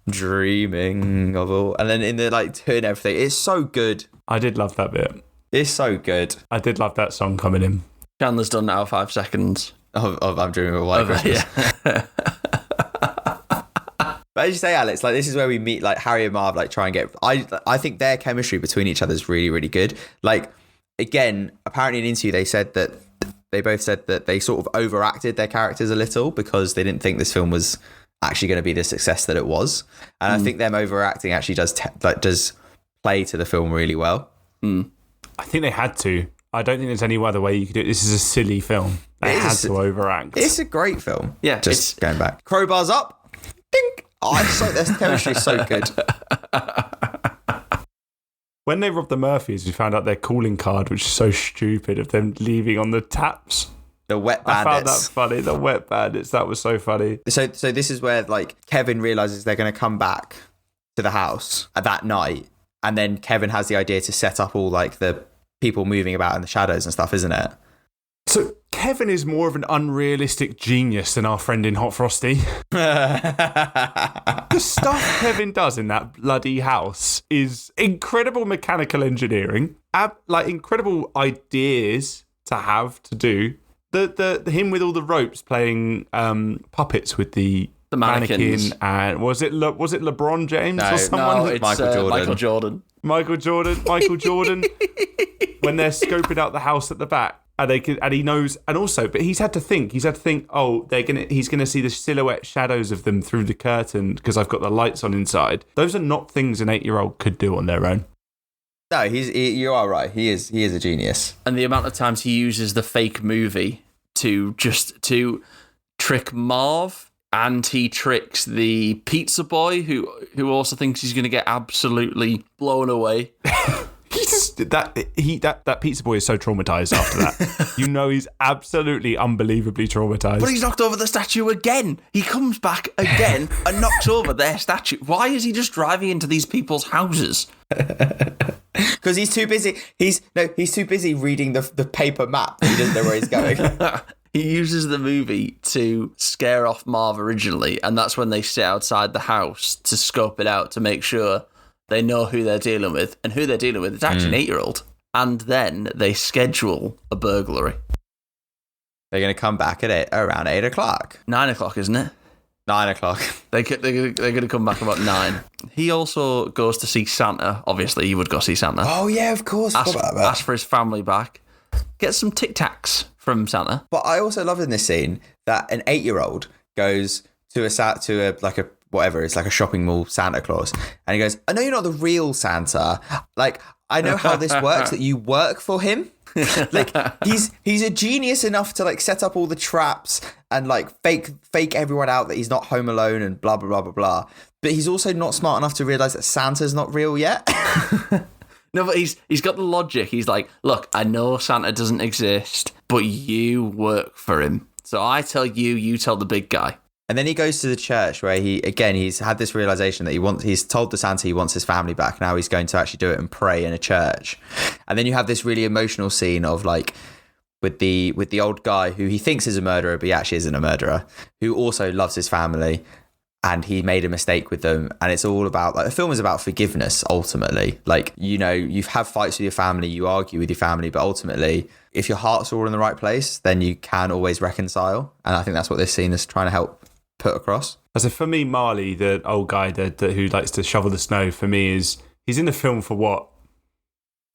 dreaming of all, and then in the like turn everything. It's so good. I did love that bit. It's so good. I did love that song coming in. Chandler's done now 5 seconds. Of I'm dreaming of a white Christmas. Yeah. But as you say, Alex, like this is where we meet like Harry and Marv, like try and get. I think their chemistry between each other is really, really good. Like again, apparently in an interview they both said that they sort of overacted their characters a little because they didn't think this film was actually going to be the success that it was. And I think them overacting actually does play to the film really well. I think they had to. I don't think there's any other way you could do it. This is a silly film. They had to overact. It's a great film. Yeah. Just going back. Crowbars up. Dink. Oh, their chemistry is so good. When they robbed the Murphys, we found out their calling card, which is so stupid, of them leaving on the taps. The wet bandits. I found that funny. The wet bandits. That was so funny. So this is where like Kevin realizes they're going to come back to the house at that night, and then Kevin has the idea to set up all like the people moving about in the shadows and stuff, isn't it? So Kevin is more of an unrealistic genius than our friend in Hot Frosty. The stuff Kevin does in that bloody house is incredible mechanical engineering, like incredible ideas to have to do. The him with all the ropes playing puppets with the mannequins. Mannequin, and was it LeBron James or someone? No, it's Michael Jordan. Michael Jordan. When they're scoping out the house at the back. And he knows, and also, but he's had to think. Oh, he's gonna see the silhouette shadows of them through the curtain because I've got the lights on inside. Those are not things an 8-year-old could do on their own. No, you are right. He is a genius. And the amount of times he uses the fake movie to trick Marv, and he tricks the pizza boy who also thinks he's gonna get absolutely blown away. That pizza boy is so traumatized after that. You know he's absolutely unbelievably traumatized. But he's knocked over the statue again. He comes back again and knocks over their statue. Why is he just driving into these people's houses? Because he's too busy. He's too busy reading the paper map. He doesn't know where he's going. He uses the movie to scare off Marv originally, and that's when they sit outside the house to scope it out to make sure they know who they're dealing with, and who they're dealing with is actually an 8-year-old. And then they schedule a burglary. They're going to come back at around 8 o'clock. 9 o'clock, isn't it? 9 o'clock. They're going to come back about 9. He also goes to see Santa. Obviously, he would go see Santa. Oh, yeah, of course. Ask for his family back. Get some Tic Tacs from Santa. But I also love in this scene that an 8-year-old goes to whatever, it's like a shopping mall Santa Claus. And he goes, I know you're not the real Santa. Like, I know how this works, that you work for him. Like, he's a genius enough to like set up all the traps and like fake everyone out that he's not home alone and blah blah blah blah blah. But he's also not smart enough to realize that Santa's not real yet. No, but he's got the logic. He's like, look, I know Santa doesn't exist, but you work for him. So I tell you, you tell the big guy. And then he goes to the church where he's had this realization that he's told the Santa he wants his family back. Now he's going to actually do it and pray in a church. And then you have this really emotional scene of like with the old guy who he thinks is a murderer, but he actually isn't a murderer, who also loves his family. And he made a mistake with them. And it's all about, like, the film is about forgiveness, ultimately. Like, you know, you have fights with your family, you argue with your family, but ultimately, if your hearts are all in the right place, then you can always reconcile. And I think that's what this scene is trying to help put across. So for me, Marley, the old guy who likes to shovel the snow, for me he's in the film for what,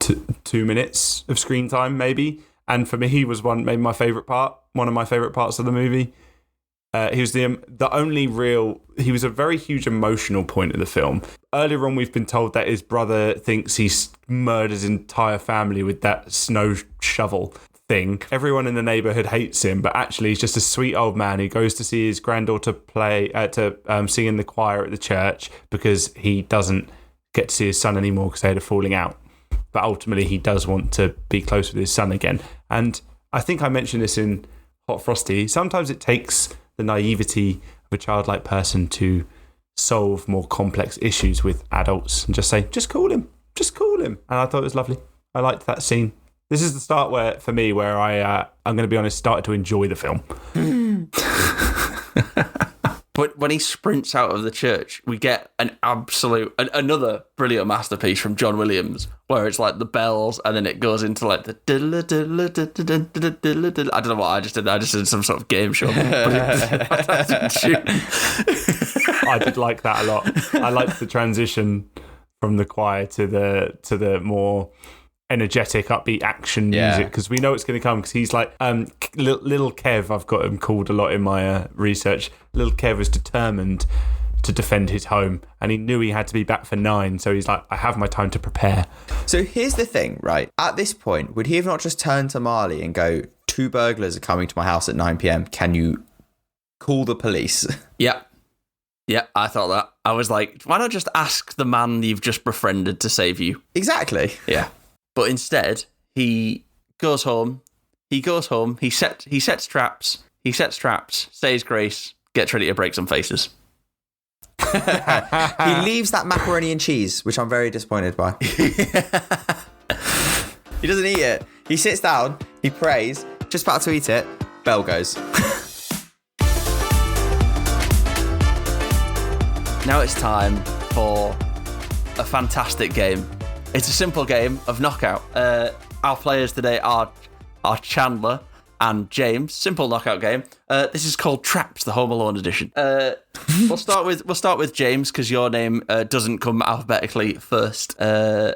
2 minutes of screen time, maybe. And for me, he was one of my favourite parts of the movie. He was he was a very huge emotional point of the film. Earlier on, we've been told that his brother thinks he's murdered his entire family with that snow shovel thing. Everyone in the neighbourhood hates him, but actually he's just a sweet old man who goes to see his granddaughter sing in the choir at the church because he doesn't get to see his son anymore because they had a falling out. But ultimately he does want to be close with his son again. And I think I mentioned this in Hot Frosty. Sometimes it takes the naivety of a childlike person to solve more complex issues with adults and just say, just call him. And I thought it was lovely. I liked that scene. This is the start where I'm going to be honest, started to enjoy the film. But when he sprints out of the church, we get another brilliant masterpiece from John Williams, where it's like the bells, and then it goes into like the I don't know what I just did. I just did some sort of game show. I did like that a lot. I liked the transition from the choir to the more energetic, upbeat action music, because we know it's going to come, because he's like little Kev, I've got him called a lot in my research. Little Kev is determined to defend his home, and he knew he had to be back for 9, so he's like, I have my time to prepare. So here's the thing, right? At this point, would he have not just turned to Marley and go, 2 burglars are coming to my house at 9 p.m, can you call the police? Yeah, I thought that. I was like, why not just ask the man you've just befriended to save you? Exactly. Yeah. But instead, he goes home, he sets traps, says grace, gets ready to break some faces. He leaves that macaroni and cheese, which I'm very disappointed by. He doesn't eat it. He sits down, he prays, just about to eat it, bell goes. Now it's time for a fantastic game. It's a simple game of knockout. Our players today are Chandler and James. Simple knockout game. This is called Traps, the Home Alone edition. We'll start with James, because your name doesn't come alphabetically first in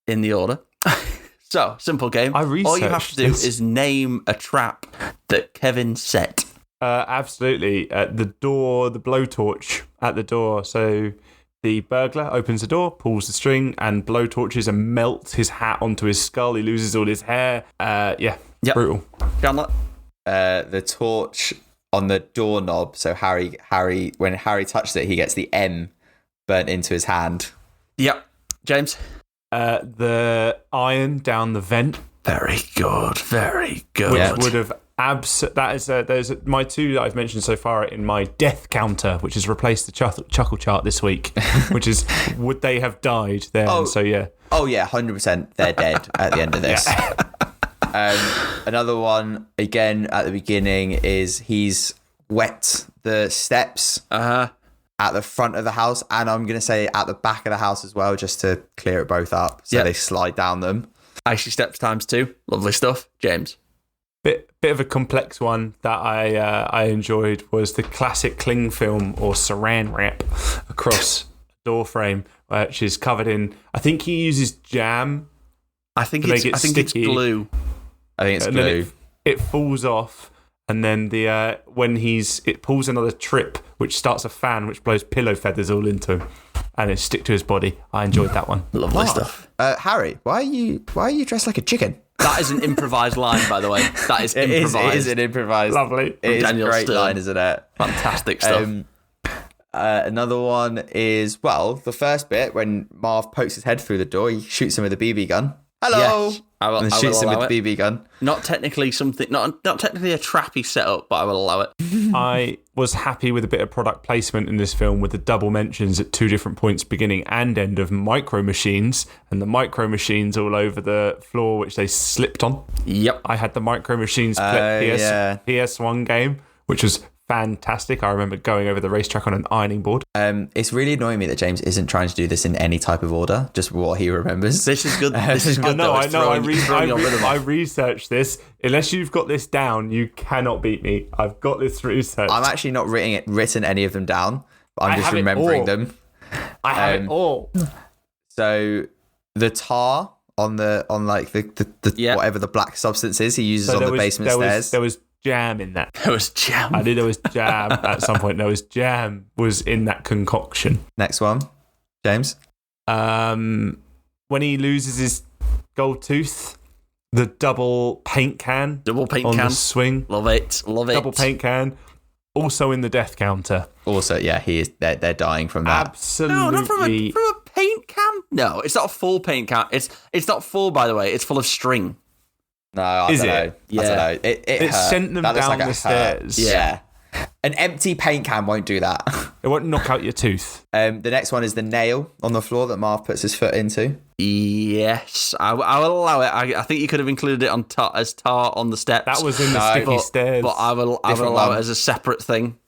the order. So, simple game. All you have to do is name a trap that Kevin set. Absolutely. The blowtorch at the door. So the burglar opens the door, pulls the string, and blowtorches and melts his hat onto his skull. He loses all his hair. Yep. Brutal. Chandler? The torch on the doorknob. So when Harry touches it, he gets the M burnt into his hand. Yep. James? The iron down the vent. Very good. Which would have there's my 2 that I've mentioned so far in my death counter, which has replaced the chuckle chart this week, which is, would they have died then? Oh, so yeah. Oh yeah, 100% they're dead at the end of this. Another one, again, at the beginning, is he's wet the steps at the front of the house, and I'm going to say at the back of the house as well, just to clear it both up, so they slide down them. Icy steps times 2. Lovely stuff. James? bit of a complex one that I enjoyed was the classic cling film or saran wrap across a door frame, which is covered in. I think he uses jam. I think it's glue. I think it's and glue. Then it falls off, and then it pulls another trip, which starts a fan, which blows pillow feathers all into him, and it stick to his body. I enjoyed that one. Lovely stuff. Harry, why are you dressed like a chicken? That is an improvised line, by the way. That is improvised. It is an improvised. Lovely. It is Daniel a great Stern. line, isn't it? Fantastic stuff. Another one is, the first bit when Marv pokes his head through the door, he shoots him with a BB gun. Hello! Yes, I will and shoots him allow with the BB gun. Not technically not technically a trappy setup, but I will allow it. I was happy with a bit of product placement in this film with the double mentions at 2 different points, beginning and end, of micro machines, and the micro machines all over the floor, which they slipped on. Yep. I had the micro machines PS1 game, which was fantastic. I remember going over the racetrack on an ironing board. It's really annoying me that James isn't trying to do this in any type of order, just what he remembers. This is good. This is good. I know. I I researched this. Unless you've got this down, you cannot beat me. I've got this researched. I'm actually not written any of them down, but I'm just remembering them. I have it all. So the tar on the whatever the black substance is he uses on the basement stairs. There was jam in that. There was jam. I knew there was jam at some point. There was jam was in that concoction. Next one, James. When he loses his gold tooth, the double paint can on the swing. Love it. Double paint can. Also in the death counter. Also, yeah, he is. They're dying from that. Absolutely. No, not from a paint can. No, it's not a full paint can. It's not full, by the way. It's full of string. No, I don't know. Yeah. I don't know. It hurt. Sent them That looks down like the it stairs. hurt. Yeah. An empty paint can won't do that. It won't knock out your tooth. The next one is the nail on the floor that Marv puts his foot into. Yes, I will allow it. I think you could have included it on as tar on the steps. That was in the sticky stairs. But I will allow it as a separate thing.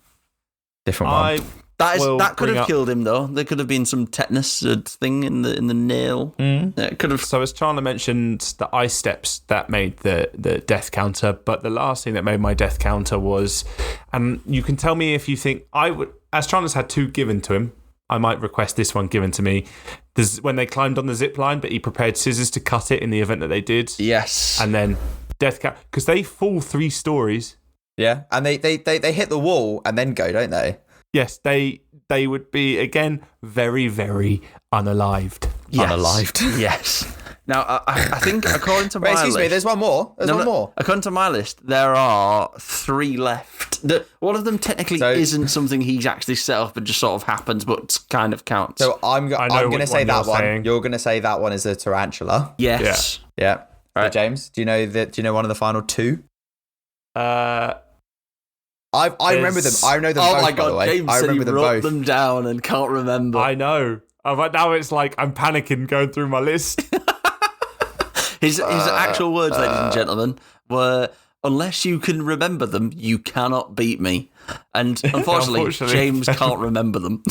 Different one. That could have killed him though. There could have been some tetanus thing in the nail. Yeah, it could have. So as Chandler mentioned, the ice steps that made the death counter, but the last thing that made my death counter was, and you can tell me if you think I would, as Chandler's had 2 given to him, I might request this one given to me. There's when they climbed on the zip line, but he prepared scissors to cut it in the event that they did. Yes, and then death count because they fall 3 stories. Yeah, and they hit the wall and then go, don't they? Yes, they would be, again, very, very unalived. Yes. Unalived. Yes. Now, I think according to my list... Excuse me, there's one more. There's one more. According to my list, there are 3 left. One of them technically isn't something he's actually set up and just sort of happens, but kind of counts. So I'm going to say that one. Saying. You're going to say that one is a tarantula. Yes. Yeah. All right. James, do you know one of the final 2? I remember them. I know them both, my God, by the way. James I said remember he them wrote both. them down and can't remember. I know. But now it's like I'm panicking going through my list. His actual words, ladies and gentlemen, were, unless you can remember them, you cannot beat me. And unfortunately, James can't remember them.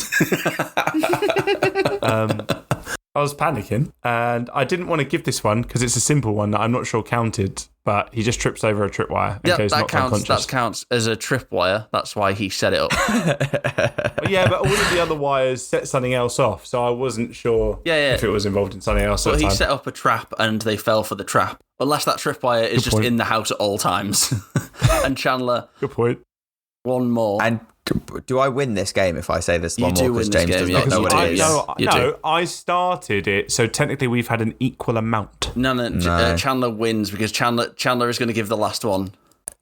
I was panicking, and I didn't want to give this one because it's a simple one that I'm not sure counted, but he just trips over a tripwire and goes knocked unconscious. That counts as a tripwire. That's why he set it up. Yeah, but all of the other wires set something else off, so I wasn't sure if it was involved in something else. But he set up a trap and they fell for the trap. Unless that tripwire is just in the house at all times. And Chandler... Good point. One more. And do I win this game if I say this one more? Because James does not know what it is. No, I started it, so technically we've had an equal amount. No. Chandler wins because Chandler is going to give the last one.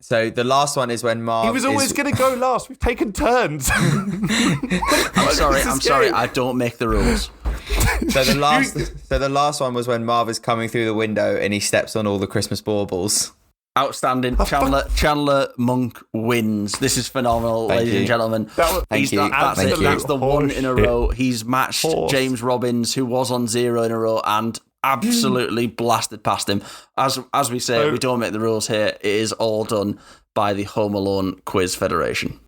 So the last one is when Marv... He was always going to go last. We've taken turns. I'm sorry. I don't make the rules. So the last one was when Marv is coming through the window and he steps on all the Christmas baubles. Outstanding. Chandler Monk wins. This is phenomenal, ladies and gentlemen. Thank you. That's the one in a row. He's matched James Robbins, who was on 0 in a row, and absolutely blasted past him. As we say, we don't make the rules here. It is all done by the Home Alone Quiz Federation.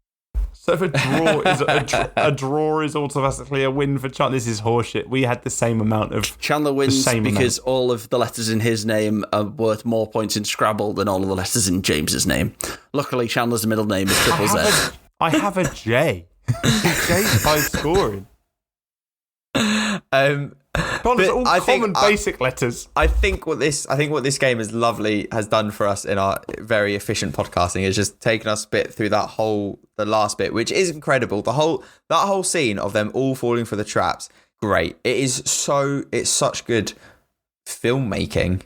So if a draw is automatically a win for Chandler, this is horseshit. We had the same amount of Chandler wins because all of the letters in his name are worth more points in Scrabble than all of the letters in James's name. Luckily, Chandler's middle name is Triple Z. I have a J. J's high scoring. All common basic letters. I think what this game has done for us in our very efficient podcasting is just taken us a bit through the last bit, which is incredible. That whole scene of them all falling for the traps, great. It's such good filmmaking.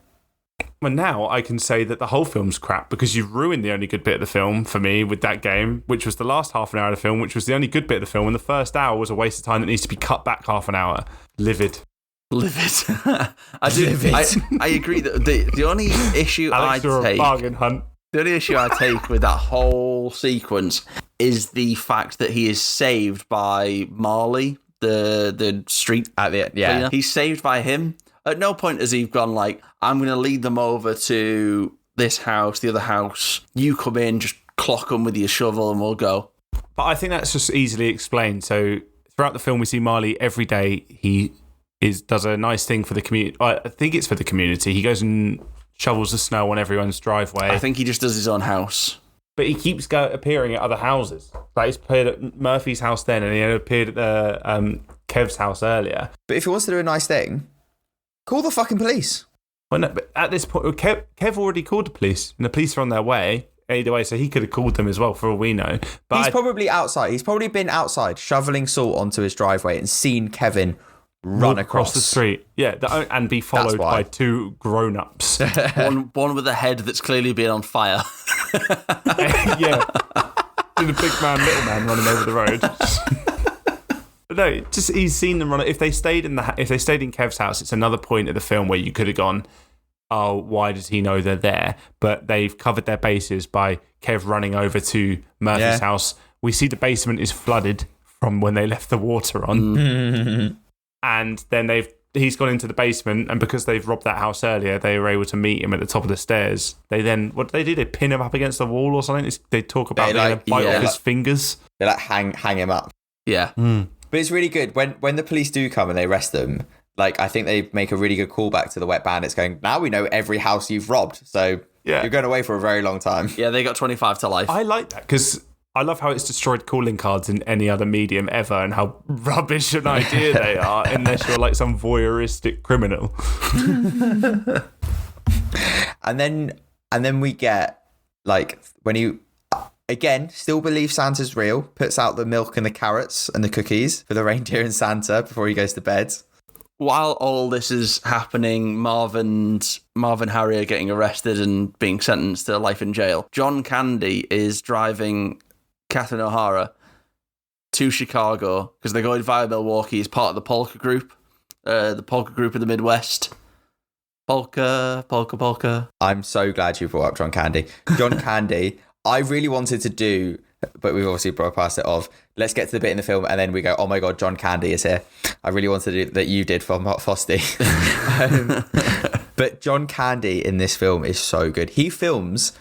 Well, now I can say that the whole film's crap because you've ruined the only good bit of the film for me with that game, which was the last half an hour of the film, which was the only good bit of the film, and the first hour was a waste of time that needs to be cut back half an hour. Livid. I agree that the only issue Alex, you're a bargain hunt. The only issue I take with that whole sequence is the fact that he is saved by Marley, the street cleaner. He's saved by him. At no point has he gone like, I'm going to lead them over to this house, the other house. You come in, just clock them with your shovel and we'll go. But I think that's just easily explained. So throughout the film, we see Marley every day. He does a nice thing for the community. I think it's for the community. He goes and shovels the snow on everyone's driveway. I think he just does his own house. But he keeps appearing at other houses. Like he's appeared at Murphy's house then, and he appeared at Kev's house earlier. But if he wants to do a nice thing, call the fucking police. Well, no, but at this point, Kev already called the police, and the police are on their way. Either way, so he could have called them as well, for all we know. But he's probably outside. He's probably been outside shoveling salt onto his driveway and seen Kevin run across the street. Yeah, and be followed by two grown-ups. one with a head that's clearly been on fire. Yeah. The big man, little man running over the road. But no, just he's seen them run. If they stayed in Kev's house, it's another point of the film where you could have gone, oh, why does he know they're there? But they've covered their bases by Kev running over to Murphy's house. We see the basement is flooded from when they left the water on. And then he's gone into the basement, and because they've robbed that house earlier, they were able to meet him at the top of the stairs. They then, what do they do? They pin him up against the wall or something? They talk about they're going to bite off his fingers. They hang him up. Yeah. But it's really good. When the police do come and they arrest them, I think they make a really good callback to the Wet Bandits going, now we know every house you've robbed. So you're going away for a very long time. Yeah, they got 25 to life. I like that because I love how it's destroyed calling cards in any other medium ever and how rubbish an idea they are unless you're like some voyeuristic criminal. And then we get when he again still believes Santa's real, puts out the milk and the carrots and the cookies for the reindeer and Santa before he goes to bed. While all this is happening, Marv and Harry are getting arrested and being sentenced to life in jail. John Candy is driving Catherine O'Hara to Chicago because they're going via Milwaukee as part of the polka group of the Midwest. Polka. I'm so glad you brought up John Candy. John Candy, I really wanted to do, but we've obviously brought past it of, let's get to the bit in the film and then we go, oh my God, John Candy is here. I really wanted to do that you did for Fosty. But John Candy in this film is so good. He films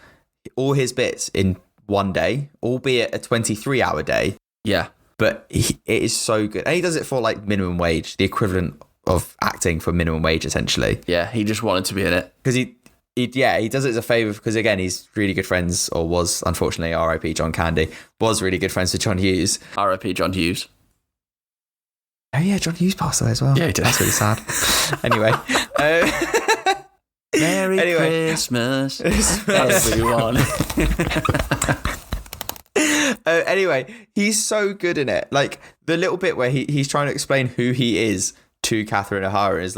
all his bits in one day, albeit a 23-hour day. Yeah. But it is so good. And he does it for minimum wage, the equivalent of acting for minimum wage, essentially. Yeah, he just wanted to be in it. Because he does it as a favour because, again, he's really good friends, or was, unfortunately, R.I.P. John Candy, was really good friends with John Hughes. R.I.P. John Hughes. Oh, yeah, John Hughes passed away as well. Yeah, he did. That's really sad. Anyway. Merry Christmas, everyone. Anyway, he's so good in it. The little bit where he's trying to explain who he is to Catherine O'Hara is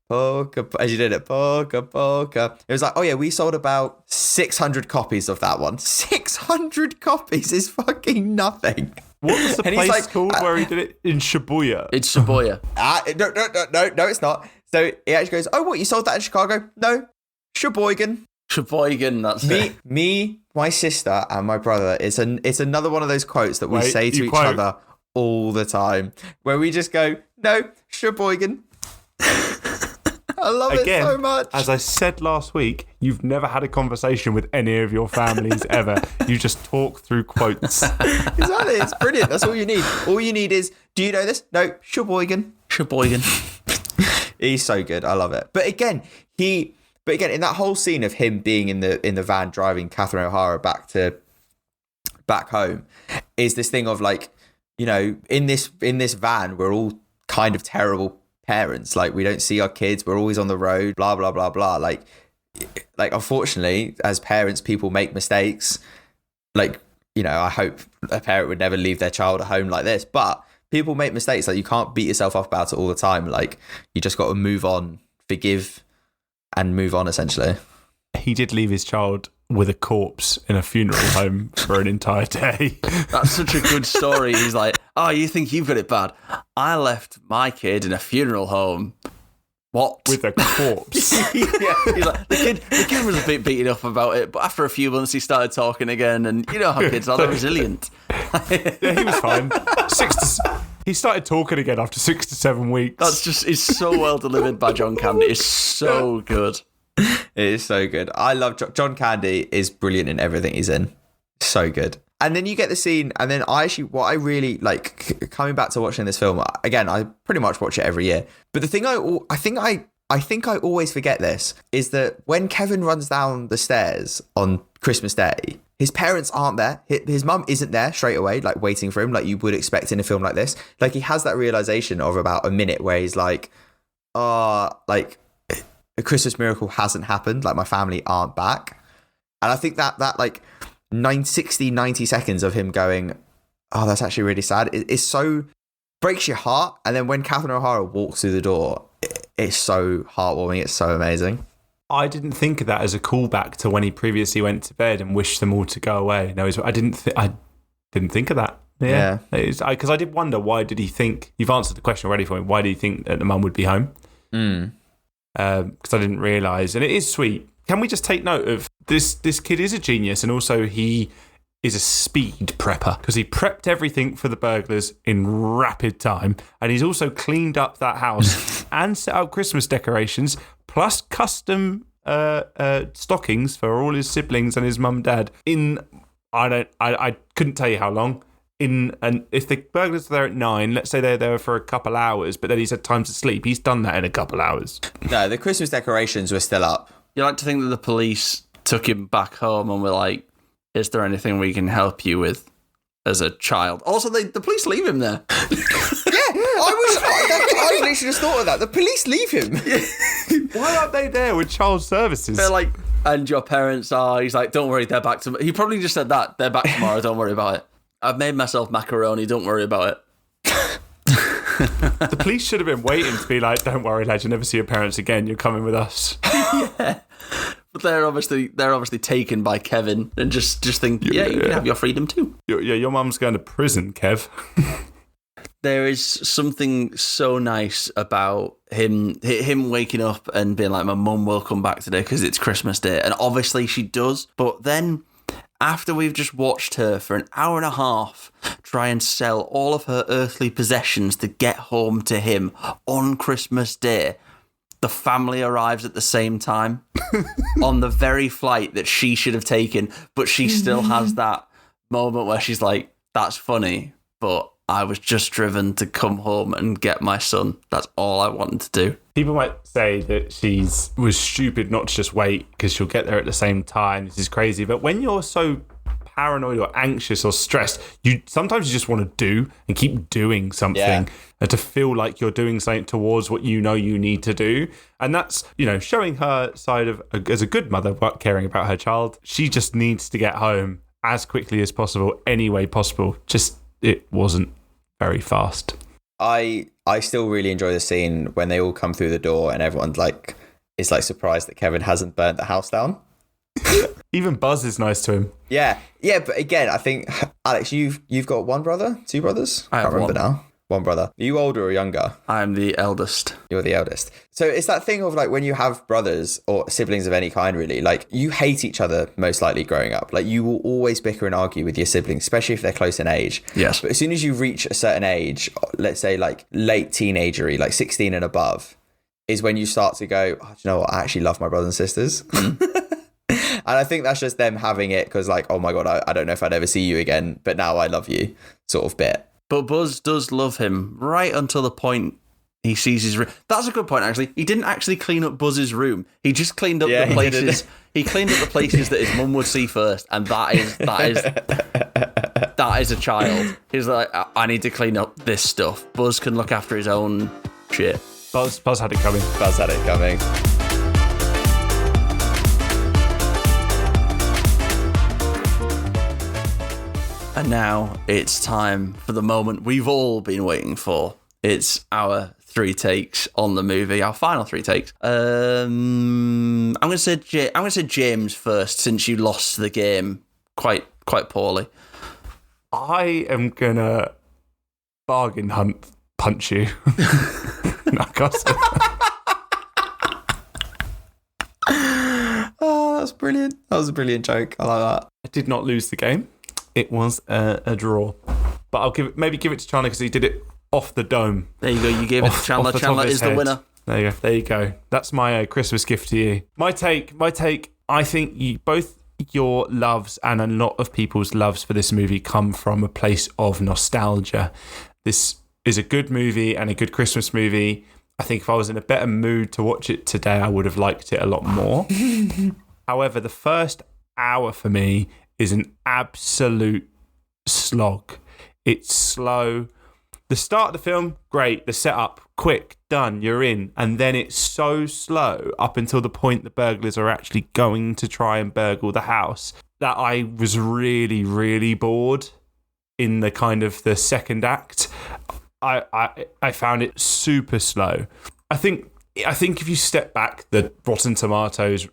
polka, as you did it, polka. It was oh yeah, we sold about 600 copies of that one. 600 copies is fucking nothing. What was the place called where he did it? In Shibuya. It's Shibuya. No, it's not. So he actually goes, oh, what, you sold that in Chicago? No, Sheboygan, that's it. Me, my sister, and my brother. It's another one of those quotes that we say to each other all the time, where we just go, no, Sheboygan. I love it so much. As I said last week, you've never had a conversation with any of your families ever. You just talk through quotes. Exactly. It's brilliant. That's all you need. All you need is, do you know this? No, Sheboygan. He's so good. I love it. But again, in that whole scene of him being in the van driving Catherine O'Hara back home, is this thing of like, you know, in this van, we're all kind of terrible parents. Like, we don't see our kids. We're always on the road, blah, blah, blah, blah. Like unfortunately, as parents, people make mistakes. Like, you know, I hope a parent would never leave their child at home like this, but people make mistakes. Like, you can't beat yourself up about it all the time. Like, you just got to move on, forgive, and move on, essentially. He did leave his child with a corpse in a funeral home for an entire day. That's such a good story. He's like, oh, you think you've got it bad? I left my kid in a funeral home. What? With a corpse. Yeah, he's like, the kid was a bit beaten up about it, but after a few months he started talking again, and you know how kids are, they're resilient. Yeah, he was fine. He started talking again after 6 to 7 weeks. It's so well delivered by John Candy. It's so good. It is so good. I love John Candy is brilliant in everything he's in. So good. And then you get the scene, and then what I really like coming back to watching this film again, I pretty much watch it every year. But the thing I think I always forget this is that when Kevin runs down the stairs on Christmas Day, his parents aren't there. His mum isn't there straight away, like waiting for him, like you would expect in a film like this. Like, he has that realization of about a minute where he's like, like, a Christmas miracle hasn't happened. Like, my family aren't back. And I think that like 90 seconds of him going, oh, that's actually really sad. It's so breaks your heart. And then when Catherine O'Hara walks through the door, it's so heartwarming. It's so amazing. I didn't think of that as a callback to when he previously went to bed and wished them all to go away. No, I didn't think of that. Yeah. Because I did wonder, why did he think, you've answered the question already for me, why did he think that the mum would be home? Because I didn't realise. And it is sweet. Can we just take note of this kid is a genius, and also he is a speed prepper, because he prepped everything for the burglars in rapid time, and he's also cleaned up that house and set out Christmas decorations plus custom stockings for all his siblings and his mum and dad in I couldn't tell you how long. If the burglars are there at 9, let's say they're there for a couple hours, but then he's had time to sleep, he's done that in a couple hours. No, the Christmas decorations were still up. You like to think that the police took him back home and were like, is there anything we can help you with as a child? Also, the police leave him there. I literally just thought of that. The police leave him. Why aren't they there with child services? They're like, and your parents are, he's like, don't worry, they're back tomorrow. He probably just said that, they're back tomorrow, don't worry about it. I've made myself macaroni, don't worry about it. The police should have been waiting to be like, don't worry, lad, you'll never see your parents again, you're coming with us. Yeah. But they're obviously taken by Kevin and just think, you can have your freedom too. Your mum's going to prison, Kev. There is something so nice about him waking up and being like, my mum will come back today because it's Christmas Day. And obviously she does. But then after we've just watched her for an hour and a half try and sell all of her earthly possessions to get home to him on Christmas Day, the family arrives at the same time on the very flight that she should have taken, but she still has that moment where she's like, that's funny, but I was just driven to come home and get my son. That's all I wanted to do. People might say that was stupid not to just wait because she'll get there at the same time. This is crazy. But when you're so paranoid or anxious or stressed, sometimes you just want to do and keep doing something and to feel like you're doing something towards what you know you need to do. And that's, showing her side of as a good mother, but caring about her child. She just needs to get home as quickly as possible, any way possible. Just, it wasn't very fast. I still really enjoy the scene when they all come through the door and everyone's like, is like surprised that Kevin hasn't burnt the house down. Even Buzz is nice to him. Yeah, but again, I think, Alex, you've got one brother, two brothers? I can't remember now. One brother. Are you older or younger? I'm the eldest. You're the eldest. So it's that thing of like when you have brothers or siblings of any kind, really, like you hate each other most likely growing up. Like you will always bicker and argue with your siblings, especially if they're close in age. Yes. But as soon as you reach a certain age, let's say like late teenagery, like 16 and above, is when you start to go, oh, do you know what? I actually love my brothers and sisters. And I think that's just them having it because, like, oh my God, I don't know if I'd ever see you again, but now I love you sort of bit. But Buzz does love him right until the point he sees his room. That's a good point, actually. He didn't actually clean up Buzz's room. He just cleaned up the places. He cleaned up the places that his mum would see first, and that is a child. He's like, I need to clean up this stuff. Buzz can look after his own shit. Buzz had it coming. Buzz had it coming. And now it's time for the moment we've all been waiting for. It's our 3 takes on the movie, our final 3 takes. I'm going to say James first, since you lost the game quite poorly. I am gonna bargain hunt punch you. No, I can't say that. Oh, that's brilliant. That was a brilliant joke. I like that. I did not lose the game. It was a draw, but I'll give it to Chandler because he did it off the dome. There you go. You gave it to Chandler. Chandler is the winner. There you go. That's my Christmas gift to you. My take. I think both your loves and a lot of people's loves for this movie come from a place of nostalgia. This is a good movie and a good Christmas movie. I think if I was in a better mood to watch it today, I would have liked it a lot more. However, the first hour for me is an absolute slog. It's slow. The start of the film, great. The setup, quick, done, you're in. And then it's so slow up until the point the burglars are actually going to try and burgle the house that I was really, really bored in the kind of the second act. I found it super slow. I think if you step back, the Rotten Tomatoes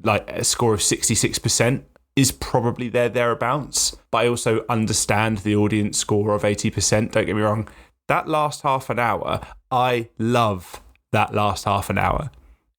like a score of 66% is probably thereabouts. But I also understand the audience score of 80%. Don't get me wrong. That last half an hour, I love that last half an hour.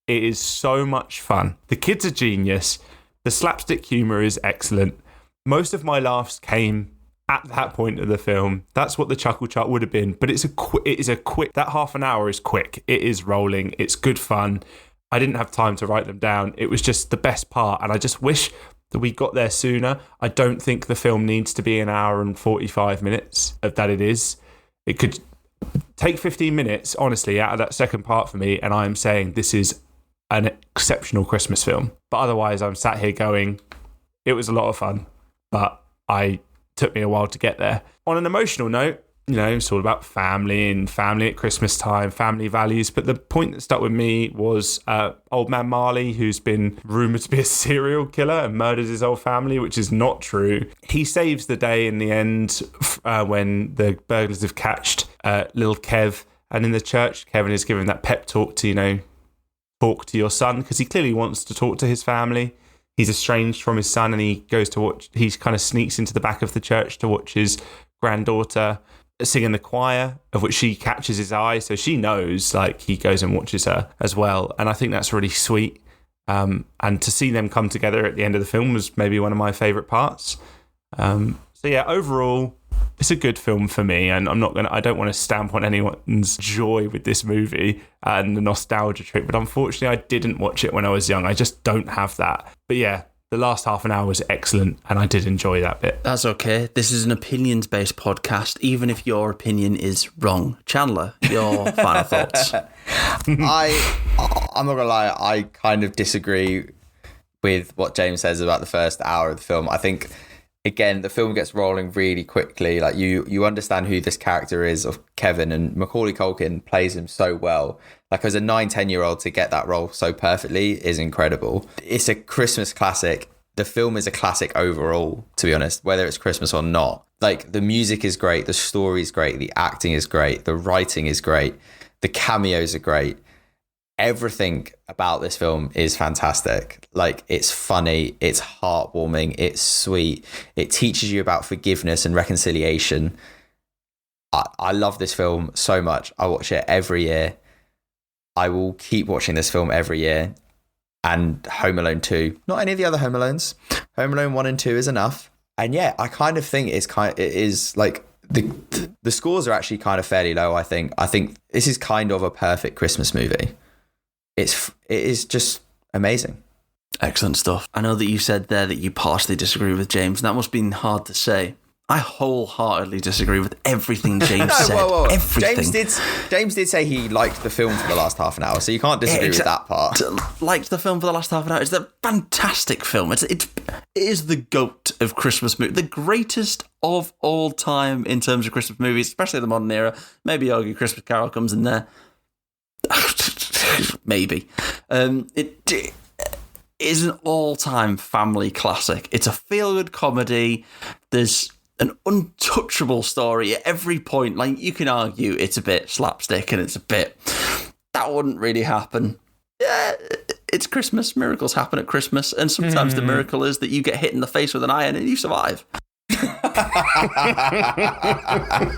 It is so much fun. The kids are genius. The slapstick humour is excellent. Most of my laughs came at that point of the film. That's what the chuckle chart would have been. But it is a quick. That half an hour is quick. It is rolling. It's good fun. I didn't have time to write them down. It was just the best part, and I just wish that we got there sooner. I don't think the film needs to be an hour and 45 minutes that it is. It could take 15 minutes, honestly, out of that second part for me, and I am saying this is an exceptional Christmas film. But otherwise, I'm sat here going, it was a lot of fun, but it took me a while to get there. On an emotional note, it's all about family and family at Christmas time, family values. But the point that stuck with me was old man Marley, who's been rumoured to be a serial killer and murders his whole family, which is not true. He saves the day in the end when the burglars have catched little Kev. And in the church, Kevin is giving that pep talk to, talk to your son, because he clearly wants to talk to his family. He's estranged from his son, and he kind of sneaks into the back of the church to watch his granddaughter sing in the choir, of which she catches his eye, so she knows, he goes and watches her as well. And I think that's really sweet. And to see them come together at the end of the film was maybe one of my favourite parts. So yeah, overall, it's a good film for me, and I don't want to stamp on anyone's joy with this movie and the nostalgia trick, but unfortunately I didn't watch it when I was young. I just don't have that. But yeah, the last half an hour was excellent, and I did enjoy that bit. That's okay. This is an opinions-based podcast, even if your opinion is wrong. Chandler, your final thoughts? I'm not going to lie, I kind of disagree with what James says about the first hour of the film. I think, again, the film gets rolling really quickly. You understand who this character is of Kevin, and Macaulay Culkin plays him so well. As a 9-10-year-old to get that role so perfectly is incredible. It's a Christmas classic. The film is a classic overall, to be honest, whether it's Christmas or not. The music is great, the story is great, the acting is great, the writing is great, the cameos are great. Everything about this film is fantastic. It's funny, it's heartwarming, it's sweet. It teaches you about forgiveness and reconciliation. I love this film so much. I watch it every year. I will keep watching this film every year. And Home Alone 2. Not any of the other Home Alones. Home Alone 1 and 2 is enough. And yeah, I kind of think the scores are actually kind of fairly low, I think. I think this is kind of a perfect Christmas movie. it is just amazing. Excellent stuff. I know that you said there that you partially disagree with James, and that must have been hard to say. I wholeheartedly disagree with everything James said. Whoa. Everything. James did say he liked the film for the last half an hour, so you can't disagree with that part. Liked the film for the last half an hour. It's a fantastic film. It is the GOAT of Christmas movies, the greatest of all time in terms of Christmas movies, especially the modern era. Maybe argue Christmas Carol comes in there. Maybe. It is an all-time family classic. It's a feel-good comedy. There's an untouchable story at every point. Like, you can argue it's a bit slapstick and it's a bit, that wouldn't really happen. Yeah, it's Christmas. Miracles happen at Christmas, and sometimes the miracle is that you get hit in the face with an iron and you survive.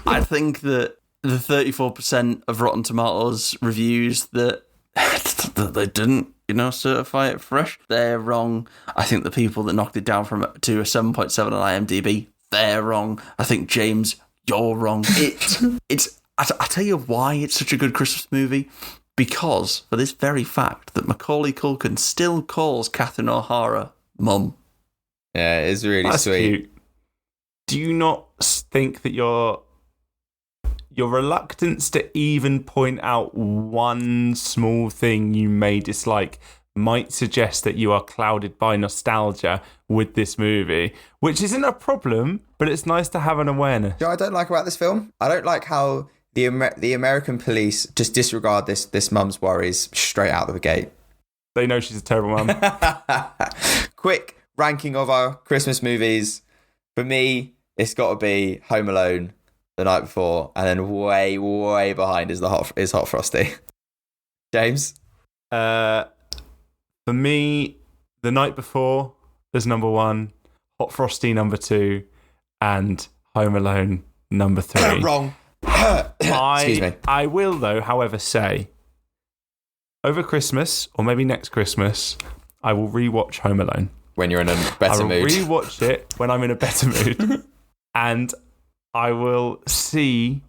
I think that the 34% of Rotten Tomatoes reviews that they didn't, certify it fresh, they're wrong. I think the people that knocked it down to a 7.7 on IMDb, they're wrong. I think, James, you're wrong. I tell you why it's such a good Christmas movie. Because, for this very fact, that Macaulay Culkin still calls Catherine O'Hara Mum. Yeah, it's really That's sweet. Cute. Do you not think that your reluctance to even point out one small thing you may dislike might suggest that you are clouded by nostalgia with this movie, which isn't a problem, but it's nice to have an awareness. You know what I don't like about this film? I don't like how the American police just disregard this mum's worries straight out of the gate. They know she's a terrible mum. Quick ranking of our Christmas movies. For me, it's got to be Home Alone, The Night Before, and then way, way behind is Hot Frosty. James? For me, The Night Before is number 1, Hot Frosty number 2, and Home Alone number 3. Wrong. Excuse me. I will, though, however, say, over Christmas, or maybe next Christmas, I will rewatch Home Alone. When you're in a better mood. I will rewatch it when I'm in a better mood. And I will see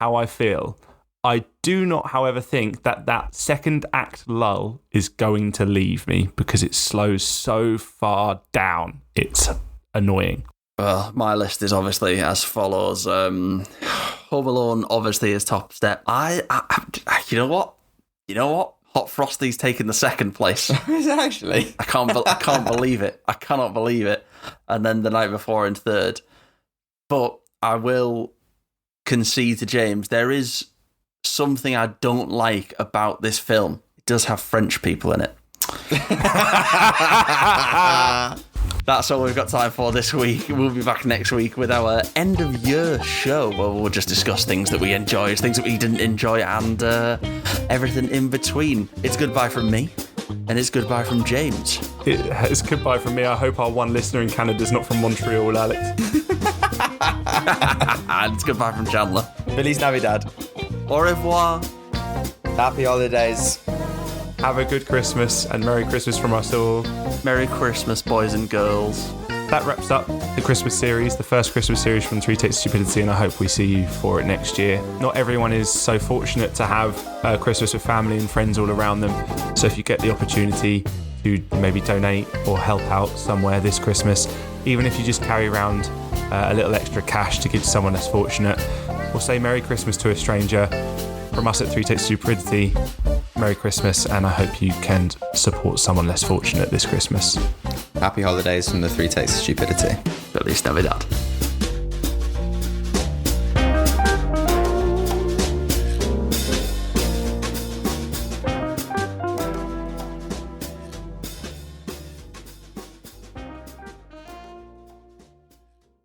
how I feel. I do not, however, think that second act lull is going to leave me because it slows so far down. It's annoying. Well, my list is obviously as follows. Home Alone obviously is top step. I you know what? Hot Frosty's taking the second place. Actually, I can't believe it. I cannot believe it. And then The Night Before in third. But I will concede to James, there is something I don't like about this film. It does have French people in it. That's all we've got time for this week. We'll be back next week with our end of year show where we'll just discuss things that we enjoyed, things that we didn't enjoy, and everything in between. It's goodbye from me, and it's goodbye from James. It's goodbye from me. I hope our one listener in Canada's not from Montreal, Alex. And it's goodbye from Chandler. Feliz Navidad. Au revoir. Happy holidays. Have a good Christmas and Merry Christmas from us all. Merry Christmas, boys and girls. That wraps up the Christmas series, the first Christmas series from Three Takes of Stupidity, and I hope we see you for it next year. Not everyone is so fortunate to have Christmas with family and friends all around them. So if you get the opportunity to maybe donate or help out somewhere this Christmas, even if you just carry around a little extra cash to give to someone less fortunate, or say Merry Christmas to a stranger, from us at Three Takes of Stupidity, Merry Christmas, and I hope you can support someone less fortunate this Christmas. Happy holidays from the Three Takes of Stupidity. Feliz Navidad.